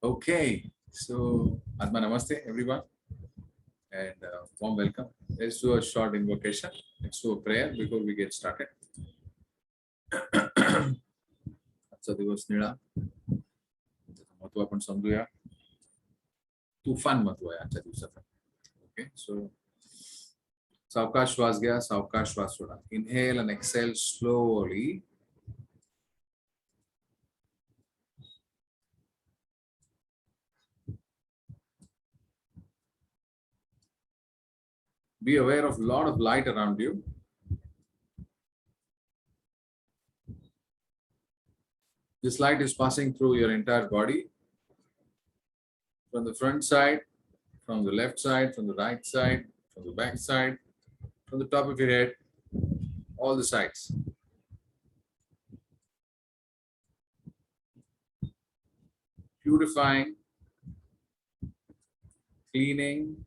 Okay, so Atma Namaste, everyone, and warm welcome. Let's do a short invocation. Let's do a prayer before we get started. आजचा दिवस निळा, त्याचं महत्व आपण समजूया. तुफान महत्व आहे आजच्या दिवसाचं. ओके, सो सावकाश श्वास घ्या, सावकाश श्वास सोडा. Inhale and exhale slowly. Be aware of a lot of light around you. This light is passing through your entire body, from the front side, from the left side, from the right side, from the back side, from the top of your head, all the sides. Purifying, cleaning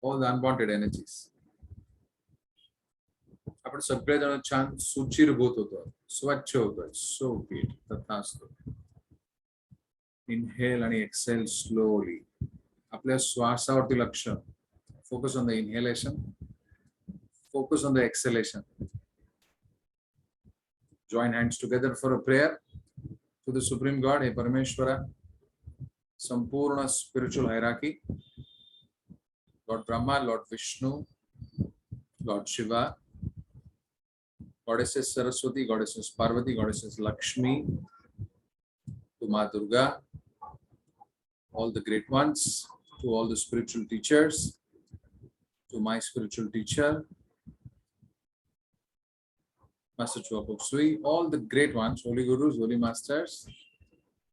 all the unwanted energies. आपण सगळेजण छान सुचिरभूत होतो, स्वच्छ होतो. So good. तथास्तु. Inhale आणि Excel slowly. आपल्या श्वासावरती लक्ष. Focus on the inhalation. Focus on the exhalation. Join hands together for a prayer to the Supreme God, Hey Parameshwara, Sampurna spiritual hierarchy, Lord Brahma, Lord Vishnu, Lord Shiva, Goddesses Saraswati, Goddesses Parvati, Goddesses Lakshmi, to Ma Durga, all the great ones, to all the spiritual teachers, to my spiritual teacher, Master Chua Kok Sui, all the great ones, holy gurus, holy masters,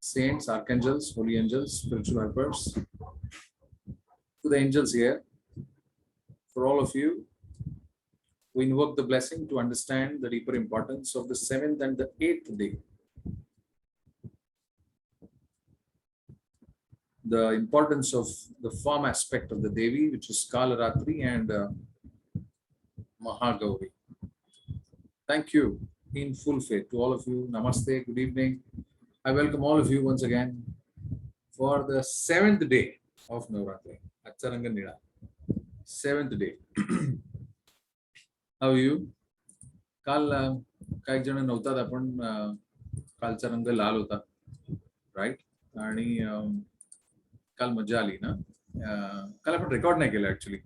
saints, archangels, holy angels, spiritual helpers, to the angels here, for all of you, we invoke the blessing to understand the deeper importance of the 7th and the 8th day. The importance of the form aspect of the Devi, which is Kalaratri and Mahagauri. Thank you in full faith to all of you. Namaste, good evening. I welcome all of you once again for the 7th day of Navratri. Acharanga Nila. 7th day. How are you? काल काही जण नव्हतात. आपण कालचा रंग लाल होता, right? आणि काल मजा आली ना. काल आपण रेकॉर्ड नाही केलं ऍक्च्युली.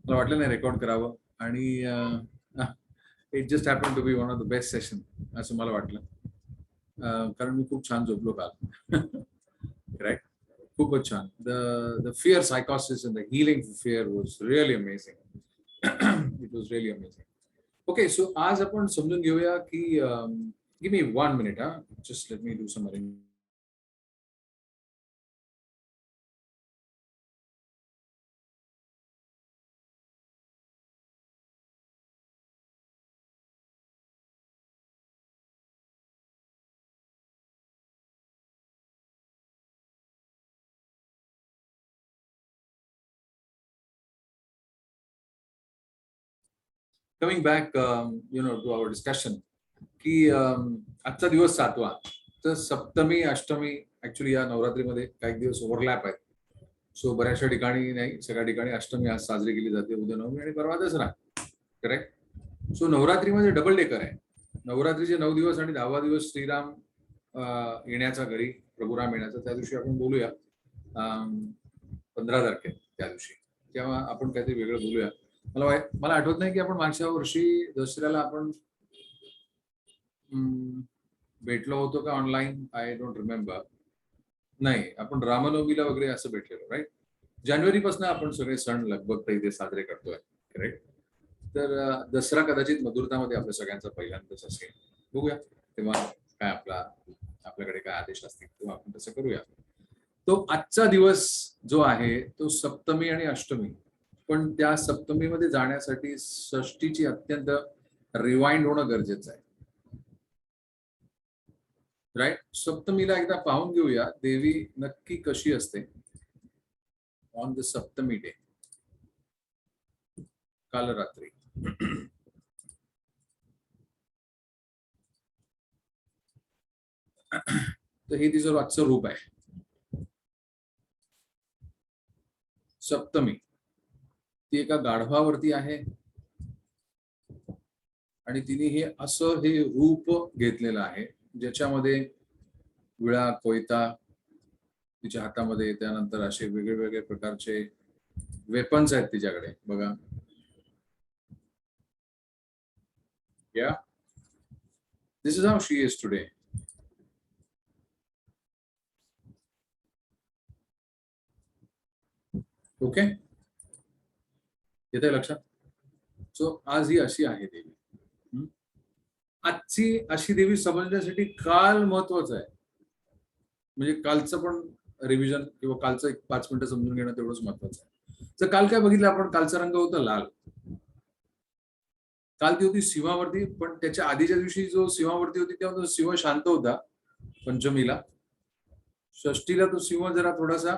मला वाटलं नाही रेकॉर्ड करावं, आणि it just happen to be one of the best session असं मला वाटलं. कारण मी खूप छान झोपलो काल. राईट, खूपच छान. द फिअर सायकोसिस and the healing fear was really amazing. It was really amazing. Okay, so आज आपण समजून घेऊया की give me 1 minute. Just let me do some arrangement. Coming back, to our discussion, की आजचा दिवस 7वा, तर सप्तमी अष्टमी ऍक्च्युली या नवरात्रीमध्ये काही दिवस ओव्हरलॅप आहेत. सो बऱ्याचशा ठिकाणी नाही, सगळ्या ठिकाणी अष्टमी आज साजरी केली जाते, उद्या नवमी आणि परवा दसरा. करेक्ट. सो नवरात्रीमध्ये डबल डेकर आहे. नवरात्रीचे 9 दिवस आणि 10वा दिवस श्रीराम येण्याचा, घरी प्रभुराम येण्याचा. त्या दिवशी आपण बोलूया 15 तारखेला, त्या दिवशी तेव्हा आपण काहीतरी वेगळं बोलूया. मला आठवत नाही की आपण मागच्या वर्षी दसऱ्याला आपण भेटलो होतो का ऑनलाईन. I don't remember. नाही, आपण रामनवमीला वगैरे असं भेटलेलो, राईट? जानेवारीपासून आपण सगळे सण लगभग इथे साजरे करतोय. करेक्ट. तर दसरा कदाचित मधुरतामध्ये आपल्या सगळ्यांचा पहिल्यांदाच असेल. बघूया तेव्हा काय आपल्याकडे काय आदेश असतील तेव्हा आपण तसं करूया. तो आजचा दिवस जो आहे तो सप्तमी आणि अष्टमी. पण त्या सप्तमीमध्ये जाण्यासाठी षष्टीची अत्यंत रिवाइंड होणं गरजेचं आहे, राईट? सप्तमीला एकदा पाहून घेऊया देवी नक्की कशी असते ऑन द सप्तमी डे, काल रात्री. तर हे तिचं आजचं रूप आहे. सप्तमी ती एका गाढवावरती आहे आणि तिने हे असं हे रूप घेतलेलं आहे ज्याच्यामध्ये विळा कोयता तिच्या हातामध्ये, त्यानंतर असे वेगळे वेगळे प्रकारचे वेपन्स आहेत तिच्याकडे बघा. Yeah this is how she is today. Okay, येते लक्षात. सो आज ही अशी आहे देवी. आजची अशी देवी समजण्यासाठी काल महत्वाचं आहे. म्हणजे कालचं पण रिव्हिजन किंवा कालचं एक 5 मिनिटं समजून घेणं तेवढंच महत्वाचं आहे. तर काल काय बघितलं आपण, कालचा रंग होता लाल. काल ती होती सिंहावरती, पण त्याच्या आधीच्या दिवशी जो सिंहावरती होती तेव्हा तो सिंह शांत होता पंचमीला. षष्टीला तो सिंह जरा थोडासा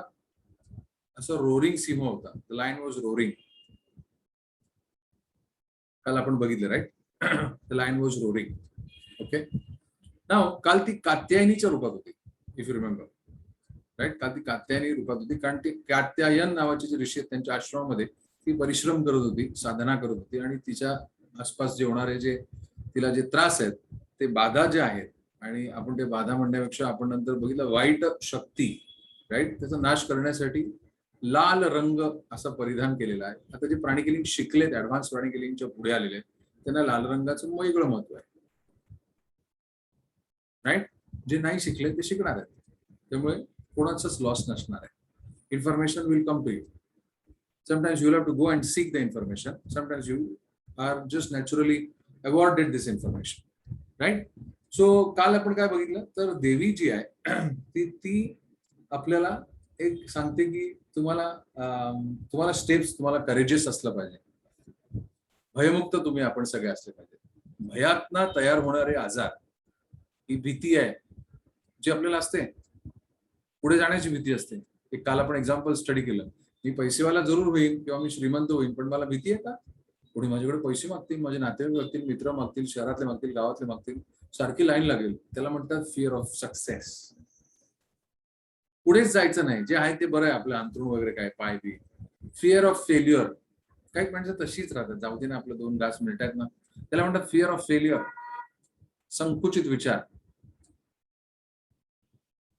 असं रोरिंग सिंह होता. The lion was roaring. काल आपण बघितलं right. The lion was roaring. Okay, नाव काल ती कात्यायनीच्या रूपात होती, इफ यू रिमेंबर राईट. काल ती कात्यायनी रूपात होती कारण ती कात्यायन नावाचे जे ऋषी आहेत त्यांच्या आश्रमामध्ये ती परिश्रम करत होती, साधना करत होती आणि तिच्या आसपास जे होणारे जे तिला जे त्रास आहेत ते बाधा जे आहेत, आणि आपण ते बाधा म्हणण्यापेक्षा आपण नंतर बघितलं वाईट शक्ती राईट, त्याचा नाश करण्यासाठी लाल रंग असा परिधान केलेला आहे. आता जे प्राणिकेलिंग शिकलेत, ऍडव्हान्स प्राणिकेलिंगच्या पुढे आलेले, त्यांना लाल रंगाचं वेगळं महत्व आहे राईट. जे नाही शिकले ते शिकणार आहेत, त्यामुळे कोणाचाच लॉस नसणार आहे. Information will come to you. Sometimes you have to go and seek the information. Sometimes you are just naturally awarded this information right. So काल आपण काय बघितलं तर देवी जी आहे ती आपल्याला एक सांगते की तुम्हाला स्टेप्स, तुम्हाला करेजियस असलं पाहिजे, भयमुक्त तुम्ही आपण सगळे असले पाहिजे. भयातनं तयार होणारे आजार, ही भीती आहे जी आपल्याला असते, पुढे जाण्याची भीती असते. एक काल आपण एक्झाम्पल स्टडी केलं, मी पैसेवाला जरूर होईल किंवा मी श्रीमंत होईल, पण मला भीती आहे का पुढे माझ्याकडे पैसे मागतील, माझे नातेवाईक मागतील, मित्र मागतील, शहरातले मागतील, गावातले मागतील, सारखी लाईन लागेल. त्याला म्हणतात फिअर ऑफ सक्सेस. पुढेच जायचं नाही, जे आहे ते बरं आहे, आपलं अंतरुण वगैरे काय पाय बी. Fear of failure. काही म्हणजे तशीच राहतात, जाऊ दे ना आपलं 2 घास मिळतात ना, त्याला म्हणतात फिअर ऑफ फेल्युअर, संकुचित विचार.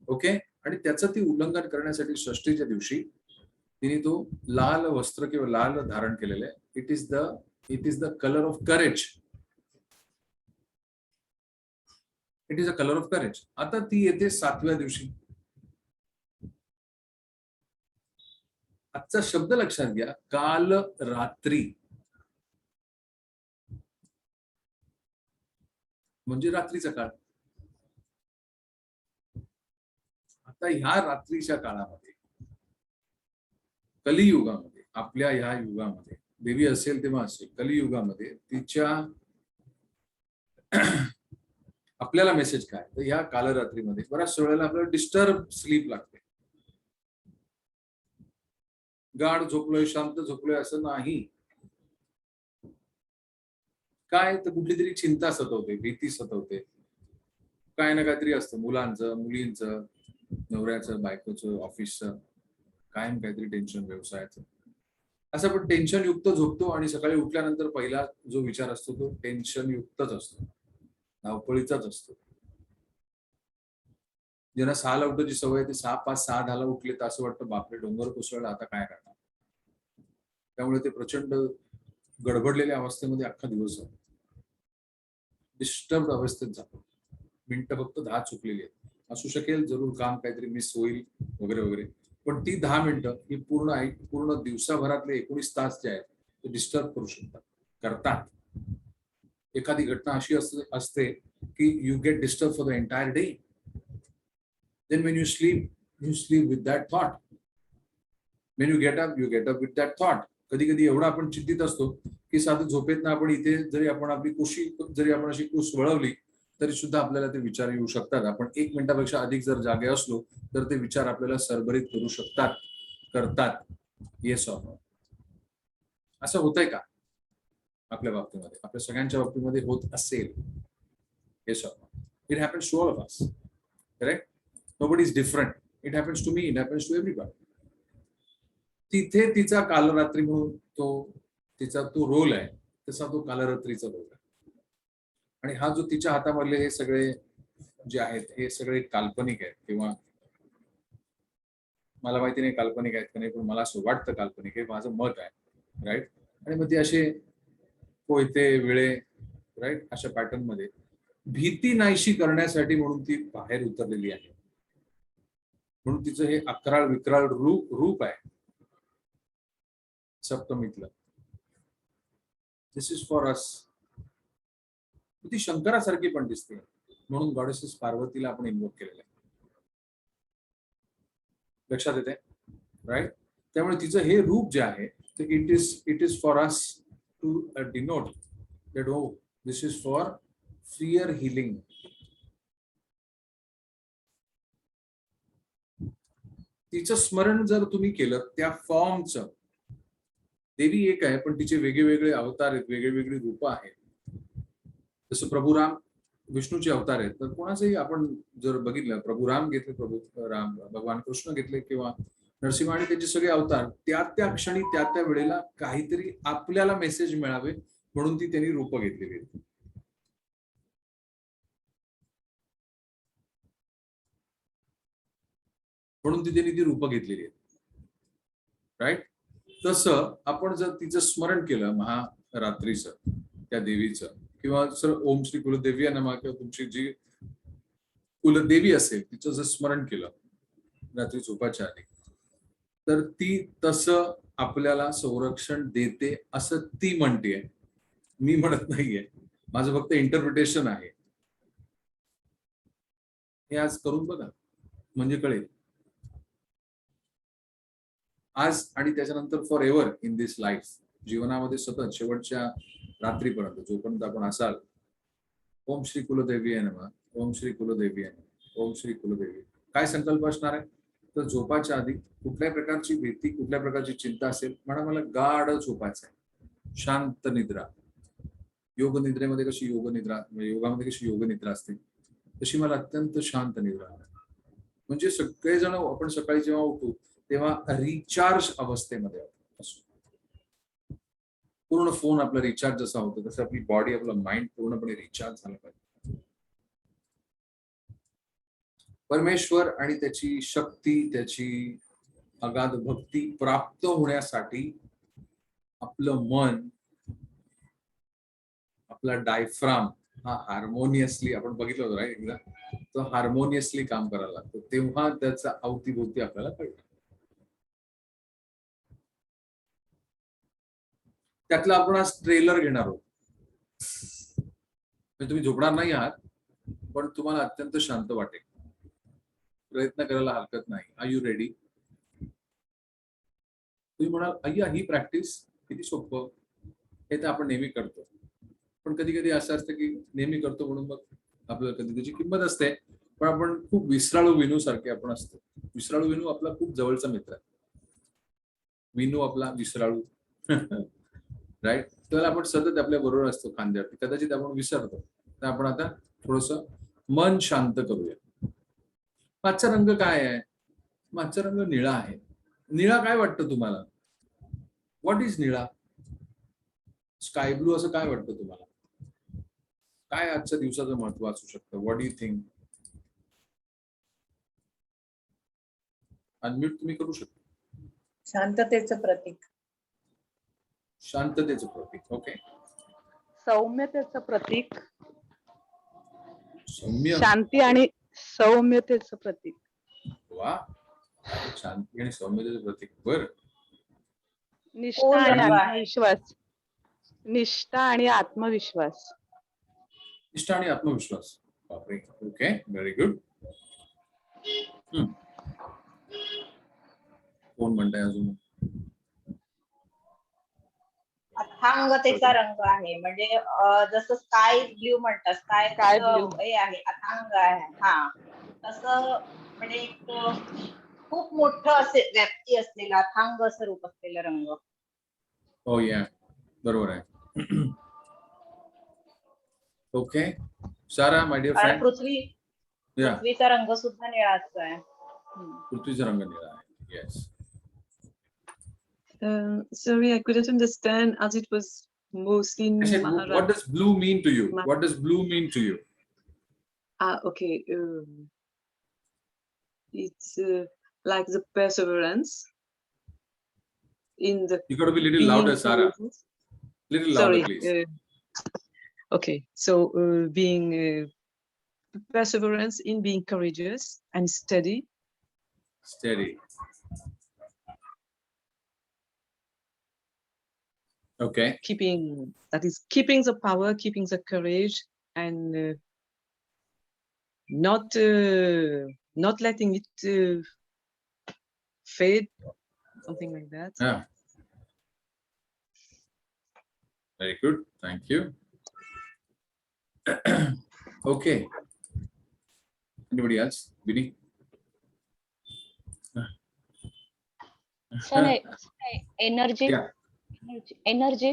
ओके, आणि त्याचं ती उल्लंघन करण्यासाठी षष्टीच्या दिवशी तिने तो लाल वस्त्र किंवा लाल धारण केलेलं आहे. It is the colour of courage. It is a colour of courage. आता ती येते 7व्या दिवशी. आजचा शब्द लक्षात घ्या, काल रात्री, म्हणजे रात्रीचा काळ. आता ह्या रात्रीच्या काळामध्ये, कलियुगामध्ये, आपल्या ह्या युगामध्ये, देवी असेल तेव्हा असेल, कलियुगामध्ये तिच्या आपल्याला मेसेज काय, तर ह्या कालरात्रीमध्ये बऱ्याच वेळेला आपल्याला डिस्टर्ब स्लीप लागते. गाढ झोपलोय, शांत झोपलोय असं नाही. काय तर कुठली तरी चिंता सतवते, भीती सतवते, काय ना काहीतरी असतं, मुलांचं, मुलींचं, नवऱ्याचं, बायकोचं, ऑफिसचं, कायम काहीतरी टेन्शन, व्यवसायाचं. असं आपण टेन्शन युक्त झोपतो आणि सकाळी उठल्यानंतर पहिला जो विचार असतो तो टेन्शन युक्तच असतो, धावपळीचाच असतो. ज्यांना 6ला उठायची सवय, ते 6, 5, 6, 10ला उठले तर असं वाटतं बापरे डोंगर कोसळला, आता काय करणार. त्यामुळे ते प्रचंड गडबडलेल्या अवस्थेमध्ये अख्खा दिवस जातो, डिस्टर्ब अवस्थेत जातो. मिनिटं फक्त 10 चुकलेली आहेत. असू शकेल जरूर, काम काहीतरी मिस होईल वगैरे वगैरे, पण ती 10 मिनिटं ही पूर्ण दिवसाभरातले 19 तास जे आहेत ते डिस्टर्ब करू शकतात, करतात. एखादी घटना अशी असते की you get disturb for the entire day. Then when you sleep with that thought. When you get up with that thought. कधी कधी एवढा आपण चिंतित असतो की साधं झोपेत ना आपण इथे जरी आपण आपली जरी आपण अशी कुस वळवली तरी सुद्धा आपल्याला ते विचार येऊ शकतात. आपण 1 मिनिटापेक्षा अधिक जर जागे असलो तर ते विचार आपल्याला सरभरीत करू शकतात, करतात. Yes or no? असं होतंय का आपल्या बाबतीमध्ये, आपल्या सगळ्यांच्या बाबतीमध्ये होत असेल? Yes or no? It happens to all of us, correct? Nobody is different. It happens to me. It happens to everybody. तिथे तिचा कालरात्री म्हणून तिचा तो रोल आहे, तसा तो कालरात्रीचा रोल आहे. आणि हा जो तिच्या हातामधले हे सगळे जे आहेत हे सगळे काल्पनिक आहेत, किंवा मला माहिती नाही काल्पनिक आहेत का नाही, पण मला असं वाटतं काल्पनिक आहे, माझं मत आहे. राईट. आणि मग ती असे कोयते विळे, राईट, अशा पॅटर्न मध्ये भीती नाहीशी करण्यासाठी म्हणून ती बाहेर उतरलेली आहे. म्हणून तिचं हे अकराळ विक्राळ रूप आहे सप्तमीतलं. दिस इज फॉर अस. ती शंकरासारखी पण दिसते, म्हणून गॉडेसेस पार्वतीला आपण इन्व्होक केलेलं आहे. लक्षात येते, राईट. त्यामुळे तिचं हे रूप जे आहे ते it is for us to denote that oh this is for fear healing. तिचं स्मरण जर तुम्ही केलं त्या फॉर्मचं, देवी एक आहे पण तिचे वेगवेगळे अवतार आहेत, वेगवेगळी रूपं आहेत. जसं प्रभू राम विष्णूचे अवतार आहेत, तर कोणाचंही आपण जर बघितलं, प्रभू राम घेतले, प्रभू राम भगवान कृष्ण घेतले, किंवा नरसिंह आणि त्याचे सगळे अवतार त्या क्षणी त्या वेळेला काहीतरी आपल्याला मेसेज मिळावे म्हणून ती त्यांनी रूपं घेतलेली आहेत. म्हणून ती त्यांनी ती रूपं घेतलेली आहेत. राईट. तसं आपण जर तिचं स्मरण केलं महारात्रीचं, त्या देवीचं, किंवा सर ओम श्री कुलदेवी नमः, किंवा तुमची जी कुलदेवी असेल तिचं जर स्मरण केलं रात्री झोपाच्या आधी, तर ती तसं आपल्याला संरक्षण देते असं ती म्हणते. मी म्हणत नाहीये, माझं फक्त इंटरप्रिटेशन आहे. हे आज करून बघा म्हणजे कळेल. आज आणि त्याच्यानंतर for ever in this life, जीवनामध्ये सतत शेवटच्या रात्रीपर्यंत जोपर्यंत आपण असाल, ओम श्री कुलदेवी नमः, ओम श्री कुलदेवी नमः, ओम श्री कुलदेवी. काय संकल्प असणार आहे? तर झोपाच्या आधी कुठल्याही प्रकारची भीती, कुठल्या प्रकारची चिंता असेल, मला गाढ झोपायचं आहे, शांत निद्रा. योग निद्रेमध्ये कशी योग निद्रा, योगामध्ये कशी योग निद्रा असते, तशी मला अत्यंत शांत निद्रा. म्हणजे सगळेजण आपण सकाळी जेव्हा उठू तेव्हा रिचार्ज अवस्थेमध्ये असू. पूर्ण फोन आपला रिचार्ज जसा होतो तसं आपली बॉडी, आपलं माइंड पूर्णपणे रिचार्ज झालं पाहिजे. परमेश्वर आणि त्याची शक्ती, त्याची अगाध भक्ती प्राप्त होण्यासाठी आपलं मन, आपला डायफ्राम हा हार्मोनियसली, आपण बघितलं होतं राईट एकदा, तो हार्मोनियसली काम करायला लागतो, तेव्हा त्याचा अवतीभोवती आपल्याला कळतं. त्यातला आपण आज ट्रेलर घेणार आहोत. तुम्ही झोपणार नाही आहात, पण तुम्हाला अत्यंत शांत वाटेल. प्रयत्न करायला हरकत नाही. Are you ready? तुम्ही म्हणाल अय्या ही प्रॅक्टिस किती सोपं, हे तर आपण नेहमी करतो. पण कधी कधी असं असतं की नेहमी करतो म्हणून मग आपल्याला कधी त्याची किंमत असते. पण आपण खूप विसराळू विनू सारखे आपण असतो. विसराळू विनू आपला खूप जवळचा मित्र आहे. विनू आपला विसराळू राईट. तर आपण सतत आपल्या बरोबर असतो खांद्यावरती, कदाचित आपण विसरतो. तर आपण आता थोडस मन शांत करूया. मागचा रंग काय आहे? मागचा रंग निळा आहे. निळा काय वाटतं तुम्हाला? व्हॉट इज निळा? स्काय ब्लू असं काय वाटतं तुम्हाला? काय आजच्या दिवसाचं महत्व असू शकतं? What do you think? Unmute तुम्ही करू शकता. शांततेचं प्रतीक. शांततेचं प्रतीक. ओके. सौम्यतेचं प्रतीक. सौम्य, शांती आणि सौम्यतेचं प्रतीक. वा, शांती आणि सौम्यतेचं प्रतीक. बर. निष्ठा आणि आत्मविश्वास. निष्ठा आणि आत्मविश्वास. निष्ठा आणि आत्मविश्वास. बापरे. Okay, very good. कोण म्हणताय अजून? अथांगतेचा रंग आहे, म्हणजे जसं स्काय ब्ल्यू म्हणतात, स्काय ब्ल्यू हे आहे, अथांग आहे. हा, तसं म्हणजे खूप मोठं असे व्याप्ती असलेला अथांग असं रूप असलेला रंग. हो या, बरोबर आहे. Okay. Sara my dear friend, पृथ्वीचा रंग सुद्धा निळा असतो. पृथ्वीचा रंग निळा आहे. Yes. Sorry, I couldn't understand as it was mostly in I said, Maharashtra. what does blue mean to you? What does blue mean to you? Okay. It's like the perseverance in the You got to be a little being louder, Sarah. courageous. Little louder, Sorry. please. Okay. So being perseverance in being courageous and steady. Steady. Okay. Keeping the power, keeping the courage, and not letting it fade, something like that. Yeah. Very good. Thank you. Okay. Anybody else? Vinny? Sir energy Yeah. Energy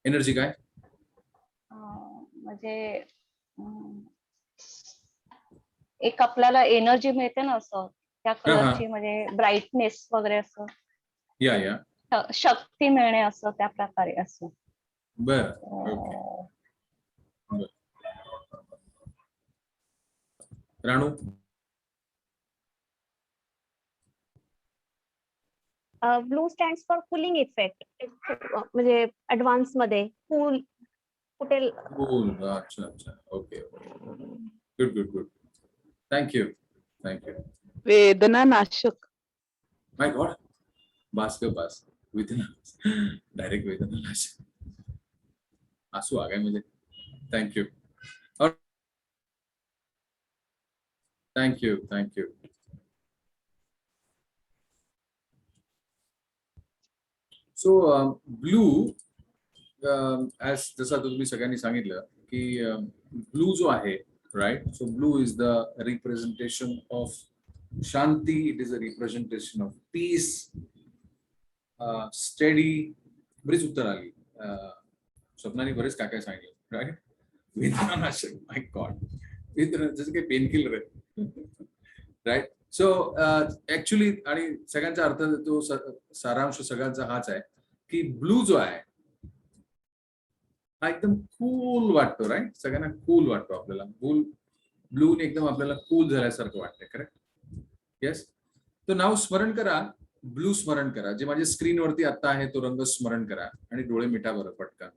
Energy काय? म्हणजे एक आपल्याला energy मिळते ना असं त्या कलरची म्हणजे ब्राईटनेस वगैरे असं या या शक्ती मिळणे असं त्या प्रकारे असं बर okay Ranu blue stands for cooling effect म्हणजे ऍडव्हान्स मध्ये कूल कुठे कूल अच्छा अच्छा okay good good good thank you वेदना नाशक माय गॉड बास के बास वेदना डायरेक्ट वेदना नाशक आंसू आ गए मुझे थँक्यू और थँक्यू सो ब्लू ऍज जसं आता तुम्ही सगळ्यांनी सांगितलं की ब्लू जो आहे right so blue is the representation of शांती it is a representation of peace स्टडी बरीच उत्तर आली स्वप्नाने बरेच काय काय सांगितलं राईट वेदनानाशक माय गॉड वेदना जसं काही पेन किलर आहे राईट सो ऍक्च्युली आणि सगळ्यांचा अर्थ तो सारांश सगळ्यांचा हाच आहे की ब्लू जो आहे हा एकदम कूल वाटतो राईट सगळ्यांना कूल वाटतो आपल्याला ब्लू ने एकदम आपल्याला कूल झाल्यासारखं वाटतंय करेक्ट येस तो नाव स्मरण करा ब्लू स्मरण करा जे माझ्या स्क्रीनवरती आता आहे तो रंग स्मरण करा आणि डोळे मिटा बरं पटकन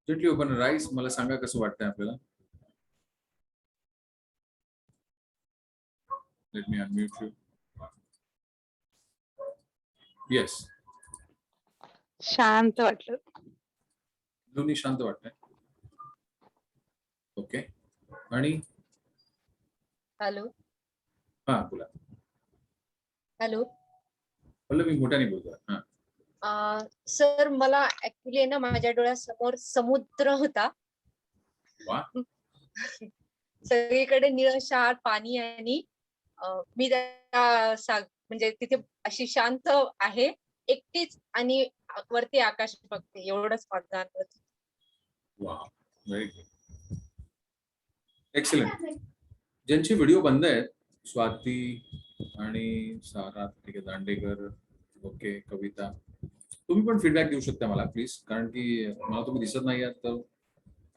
Gently open your eyes. मला सांगा कसं वाटतंय आपल्याला Let me unmute you. Yes. शांत वाटलं दोन्ही शांत वाटतंय ओके आणि हॅलो हा बोला हॅलो पल्लवी मोठ्याने बोलतोय हा सर मला ऍक्च्युली ना माझ्या डोळ्यासमोर समुद्र होता वा सगळीकडे निळशार पाणी आणि मी म्हणजे तिथे अशी शांत आहे एकटीच आणि वरती आकाश बघते एवढंच माझं अनुभव. वा व्हेरी गुड एक्सलंट ज्यांचे व्हिडिओ बंद आहेत स्वाती आणि सारा दांडेकर ओके कविता तुम्ही पण फीडबॅक देऊ शकता मला प्लीज कारण की मला तुम्ही दिसत नाही आहात तर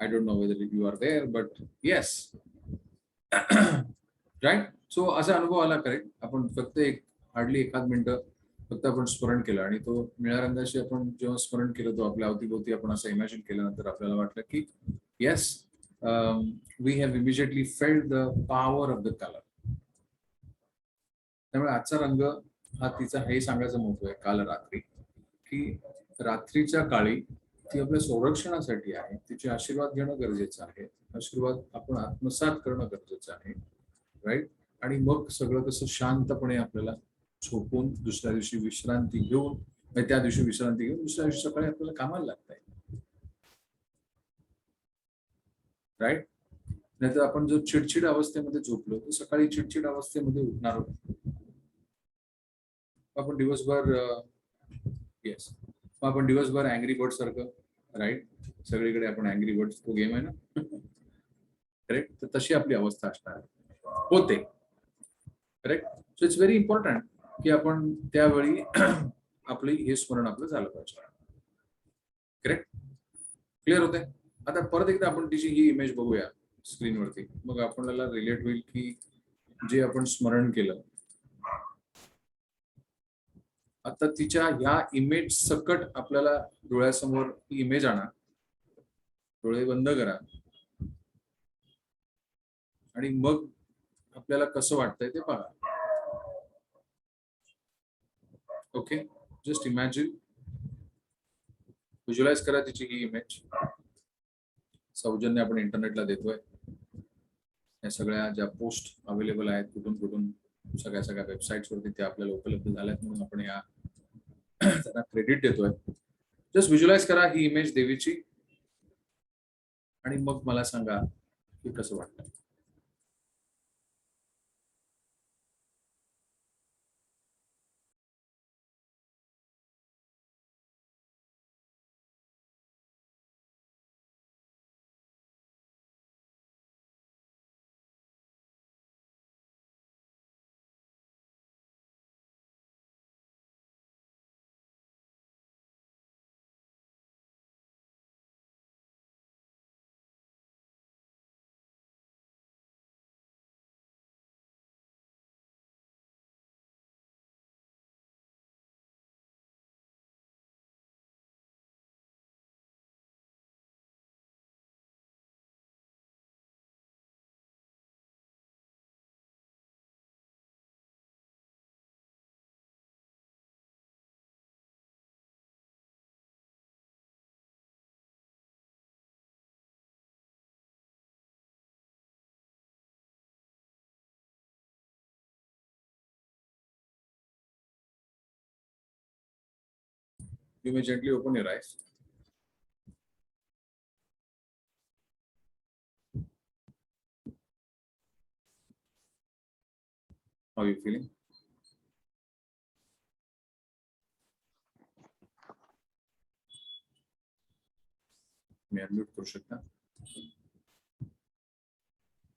I don't know whether you are there but yes right so असा अनुभव आला करेक्ट आपण फक्त हार्डली एखाद मिनिटं फक्त आपण स्मरण केलं आणि तो निळ्या रंगाशी आपण जेव्हा स्मरण केलं तो आपल्या अवतीभोवती आपण असं इमॅजिन केल्यानंतर आपल्याला वाटलं की yes we have immediately felt the power of the color. त्यामुळे आजचा रंग हा तिचा हे सांगायचं महत्व आहे काल रात्री, की रात्रीच्या काळी ती आपल्या संरक्षणासाठी आहे. तिचे आशीर्वाद घेणं गरजेचं आहे. आशीर्वाद आपण आत्मसात करणं गरजेचं आहे, राईट. आणि मग सगळं कसं शांतपणे आपल्याला झोपून दुसऱ्या दिवशी विश्रांती घेऊन, त्या दिवशी विश्रांती घेऊन दुसऱ्या दिवशी सकाळी आपल्याला कामाला लागतंय, राईट. नाहीतर आपण जर चिडचिड अवस्थेमध्ये झोपलो तर सकाळी चिडचिड अवस्थेमध्ये उठणार आहोत. आपण दिवसभर येस आपण दिवसभर अँग्री बर्ड सारखं, राईट, सगळीकडे आपण अँग्री बर्ड तो गेम आहे ना, करेक्ट. तर तशी आपली अवस्था असणार होते, correct. So it's very important की आपण त्यावेळी आपली हे स्मरण आपलं झालं पाहिजे, करेक्ट. क्लिअर होते. आता परत एकदा आपण तिची ही इमेज बघूया स्क्रीनवरती, मग आपल्याला रिलेट होईल की जे आपण स्मरण केलं आता तिच्या ह्या इमेज सकट आपल्याला डोळ्यासमोर ही इमेज आणा, डोळे बंद करा आणि मग आपल्याला कसं वाटतंय ते पहा. ओके, जस्ट इमॅजिन, व्हिज्युअलाइज करा तिची ही इमेज. सौजन्य आपण इंटरनेटला देतोय. या सगळ्या ज्या पोस्ट अवेलेबल आहेत कुठून कुठून सगळ्या वेबसाईट्स वरती त्या आपल्याला उपलब्ध झाल्यात म्हणून आपण या त्यांना क्रेडिट देतोय. जस्ट व्हिज्युअलाइज करा ही इमेज देवीची आणि मग मला सांगा की कसं वाटतं. You may gently open your eyes. How are you feeling? Me unmute करू शकता.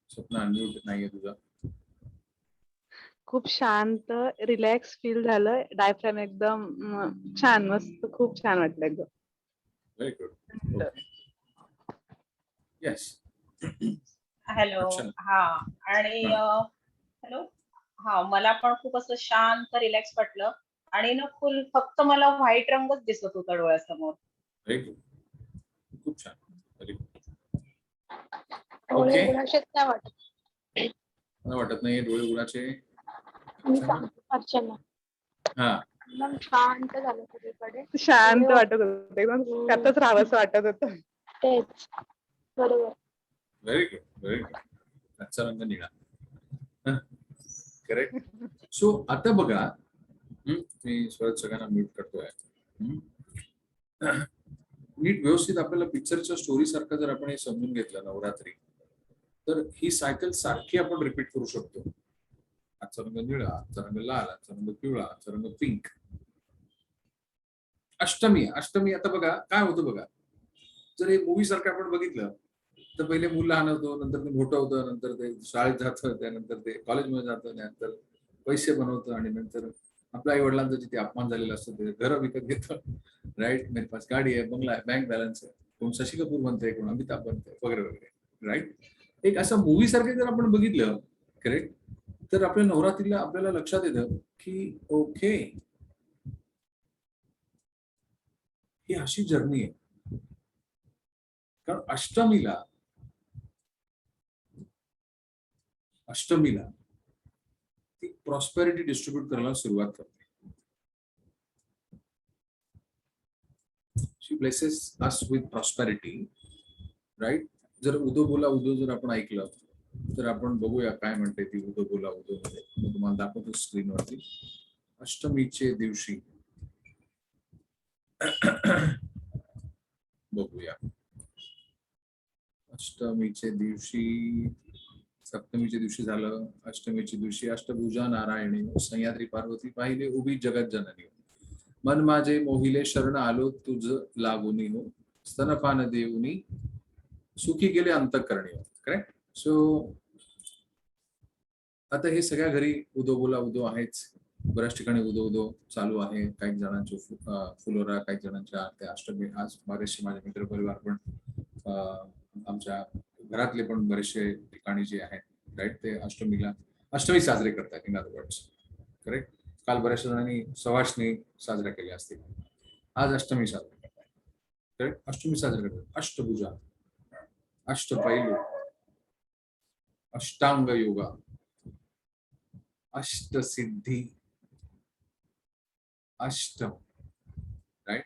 स्वप्न अनम्यूट नाहीये तुझा. खूप शांत रिलॅक्स फील झालं. डायफ्रॅम एकदम छान, मस्त, खूप छान वाटलं एकदम. Very good. येस. हॅलो. हा, आणि हॅलो. हा, मला पण खूप असं शांत रिलॅक्स वाटलं आणि ना फुल फक्त मला व्हाईट रंगच दिसत होता डोळ्यासमोर. व्हेरी गुड, खूप छान. Very good. डोळे ओके, उघडाशेच नाही वाटत. मला वाटत नाही डोळे उघडाचे. अर्चना हा, एकदम शांत झालं सगळीकडे. शांत वाटत होतं, एकदम त्यातच राहावंसं वाटत होतं. तेच बरोबर. Very good, very good. आजचा रंग निळा. करेक्ट. सो आता बघा, मी स्वतः सगळ्यांना म्यूट करतोय. नीट व्यवस्थित आपल्याला पिक्चरच्या स्टोरी सारखं जर आपण हे समजून घेतलं नवरात्री, तर ही सायकल सारखी आपण रिपीट करू शकतो. आजचा रंग निळा, आजचा रंग लाल, आजचा रंग पिवळा, आजचा रंग पिंक. अष्टमी, अष्टमी आता बघा काय होतं बघा, जर हे मूवी सारखं आपण बघितलं तर पहिले मूल लहान होतो, नंतर ते मोठं होतं, नंतर ते शाळेत जातं, त्यानंतर ते कॉलेजमध्ये जातं, त्यानंतर पैसे बनवतं आणि नंतर आपल्या आई वडिलांचा जिथे अपमान झालेला असतो ते घर विकत घेतं, राईट. मेरे पास गाडी आहे, बंगला आहे, बँक बॅलन्स आहे, कोण शशी कपूर बनतंय, कोण अमिताभ बनतंय, वगैरे वगैरे, राईट. एक असं मूवी सारखं जर आपण बघितलं, करेक्ट, तर आपल्या नवरात्रीला आपल्याला लक्षात येतं की ओके, ही अशी जर्नी आहे. कारण अष्टमीला अष्टमीला ती प्रॉस्पेरिटी डिस्ट्रीब्यूट करायला सुरुवात करते. She blesses us with prosperity, right. जर उदो बोला उदो जर आपण ऐकलं तर आपण बघूया काय म्हणते ती उदो बोला उदो मध्ये. मी तुम्हाला दाखवतो स्क्रीनवरती. अष्टमीचे दिवशी बघूया. अष्टमीचे दिवशी, सप्तमीच्या दिवशी झालं. अष्टमीच्या दिवशी अष्टभुजा नारायणी सह्याद्री पार्वती पाहिले उभी जगत जननी. मन माझे मोहिले शरण आलो तुझ लागुनी हो, स्तनपान देऊनी सुखी गेले अंतःकरणी. करेक्ट. सो आता हे सगळ्या घरी उदो बोला उदो आहेच. बऱ्याच ठिकाणी उदो उदो चालू आहे. काही जणांचे फुलोरा, काही जणांच्या त्या अष्टमी. आज बरेचसे माझे मित्र परिवार पण, आमच्या घरातले पण बरेचसे ठिकाणी जे आहेत, राईट, ते अष्टमी साजरे करतात. In other words, correct. काल बऱ्याचशा जणांनी सवाष्णी साजऱ्या केल्या असतील. आज अष्टमी साजरी करतात. करेक्ट. अष्टमी साजरी करतात. अष्टभुजा, अष्टपैलू, अष्टांग योगा, अष्टसिद्धी, अष्टम, राईट.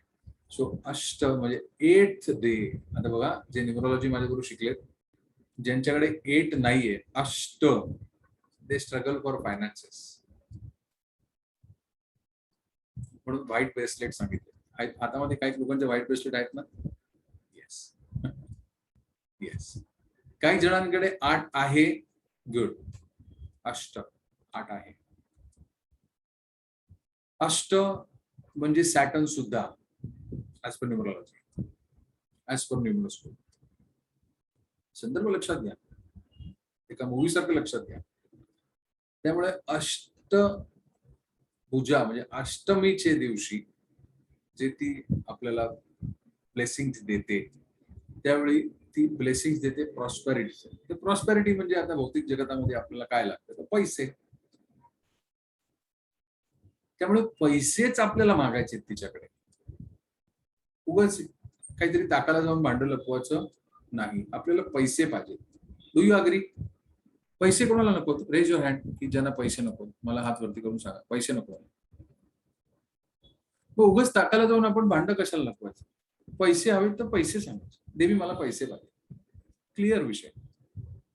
सो अष्ट म्हणजे 8th डे. आता बघा, जे न्यूमरोलॉजी माझे गुरु शिकलेत, ज्यांच्याकडे 8 नाहीये, अष्ट, दे स्ट्रगल फॉर फायनान्सेस. म्हणून व्हाईट ब्रेसलेट सांगितले. हातामध्ये काही लोकांचे व्हाईट ब्रेसलेट आहेत ना. Yes yes. काही जणांकडे 8 आहे. गुड. अष्ट 8 आहे. अष्ट म्हणजे सॅटर्न सुद्धा, as per numerology, as per numeroscope. संदर्भ लक्षात घ्या, एका मूवी सारखं लक्षात घ्या. त्यामुळे अष्टभुजा म्हणजे अष्टमीचे दिवशी जे ती आपल्याला ब्लेसिंग्स देते, त्यावेळी ती ब्लेसिंग्स देते प्रॉस्पेरिटी. तर प्रॉस्पेरिटी म्हणजे आता भौतिक जगतामध्ये आपल्याला काय लागतं, तर पैसे. त्यामुळे पैसेच आपल्याला मागायचे तिच्याकडे. उगाच काहीतरी ताकाला जाऊन भांड लपवायचं नाही. आपल्याला पैसे पाहिजे. Do you agree? पैसे कोणाला नको? रेज युअर हँड की ज्यांना पैसे नको. मला हात वरती करून सांगा, पैसे नको. मग उगाच ताकाला जाऊन आपण भांड कशाला लपवायचं? पैसे हवेत तर पैसे सांगायचे. देवी मला पैसे पाहिजे. क्लिअर विषय.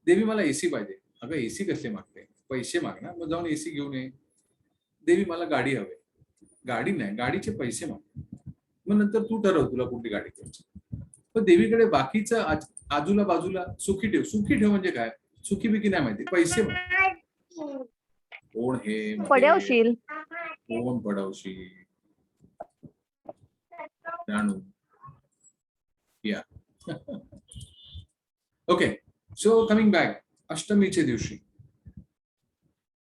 देवी मला एसी पाहिजे. अगं एसी कसले मागते? पैसे मागणार. मग जाऊन एसी घेऊन ये. देवी मला गाडी हवे. गाडी नाही, गाडीचे पैसे माग. मग नंतर तू ठरव तुला कुठली गाडी घ्यायची. पण देवीकडे बाकीचं आजूला बाजूला सुखी ठेव. सुखी ठेव म्हणजे काय? सुखी बिकी नाही माहिती. पैसे माग. कोण हे पडवशील. कोण पडवशील? जाणू या. ओके. So coming back. अष्टमीचे दिवशी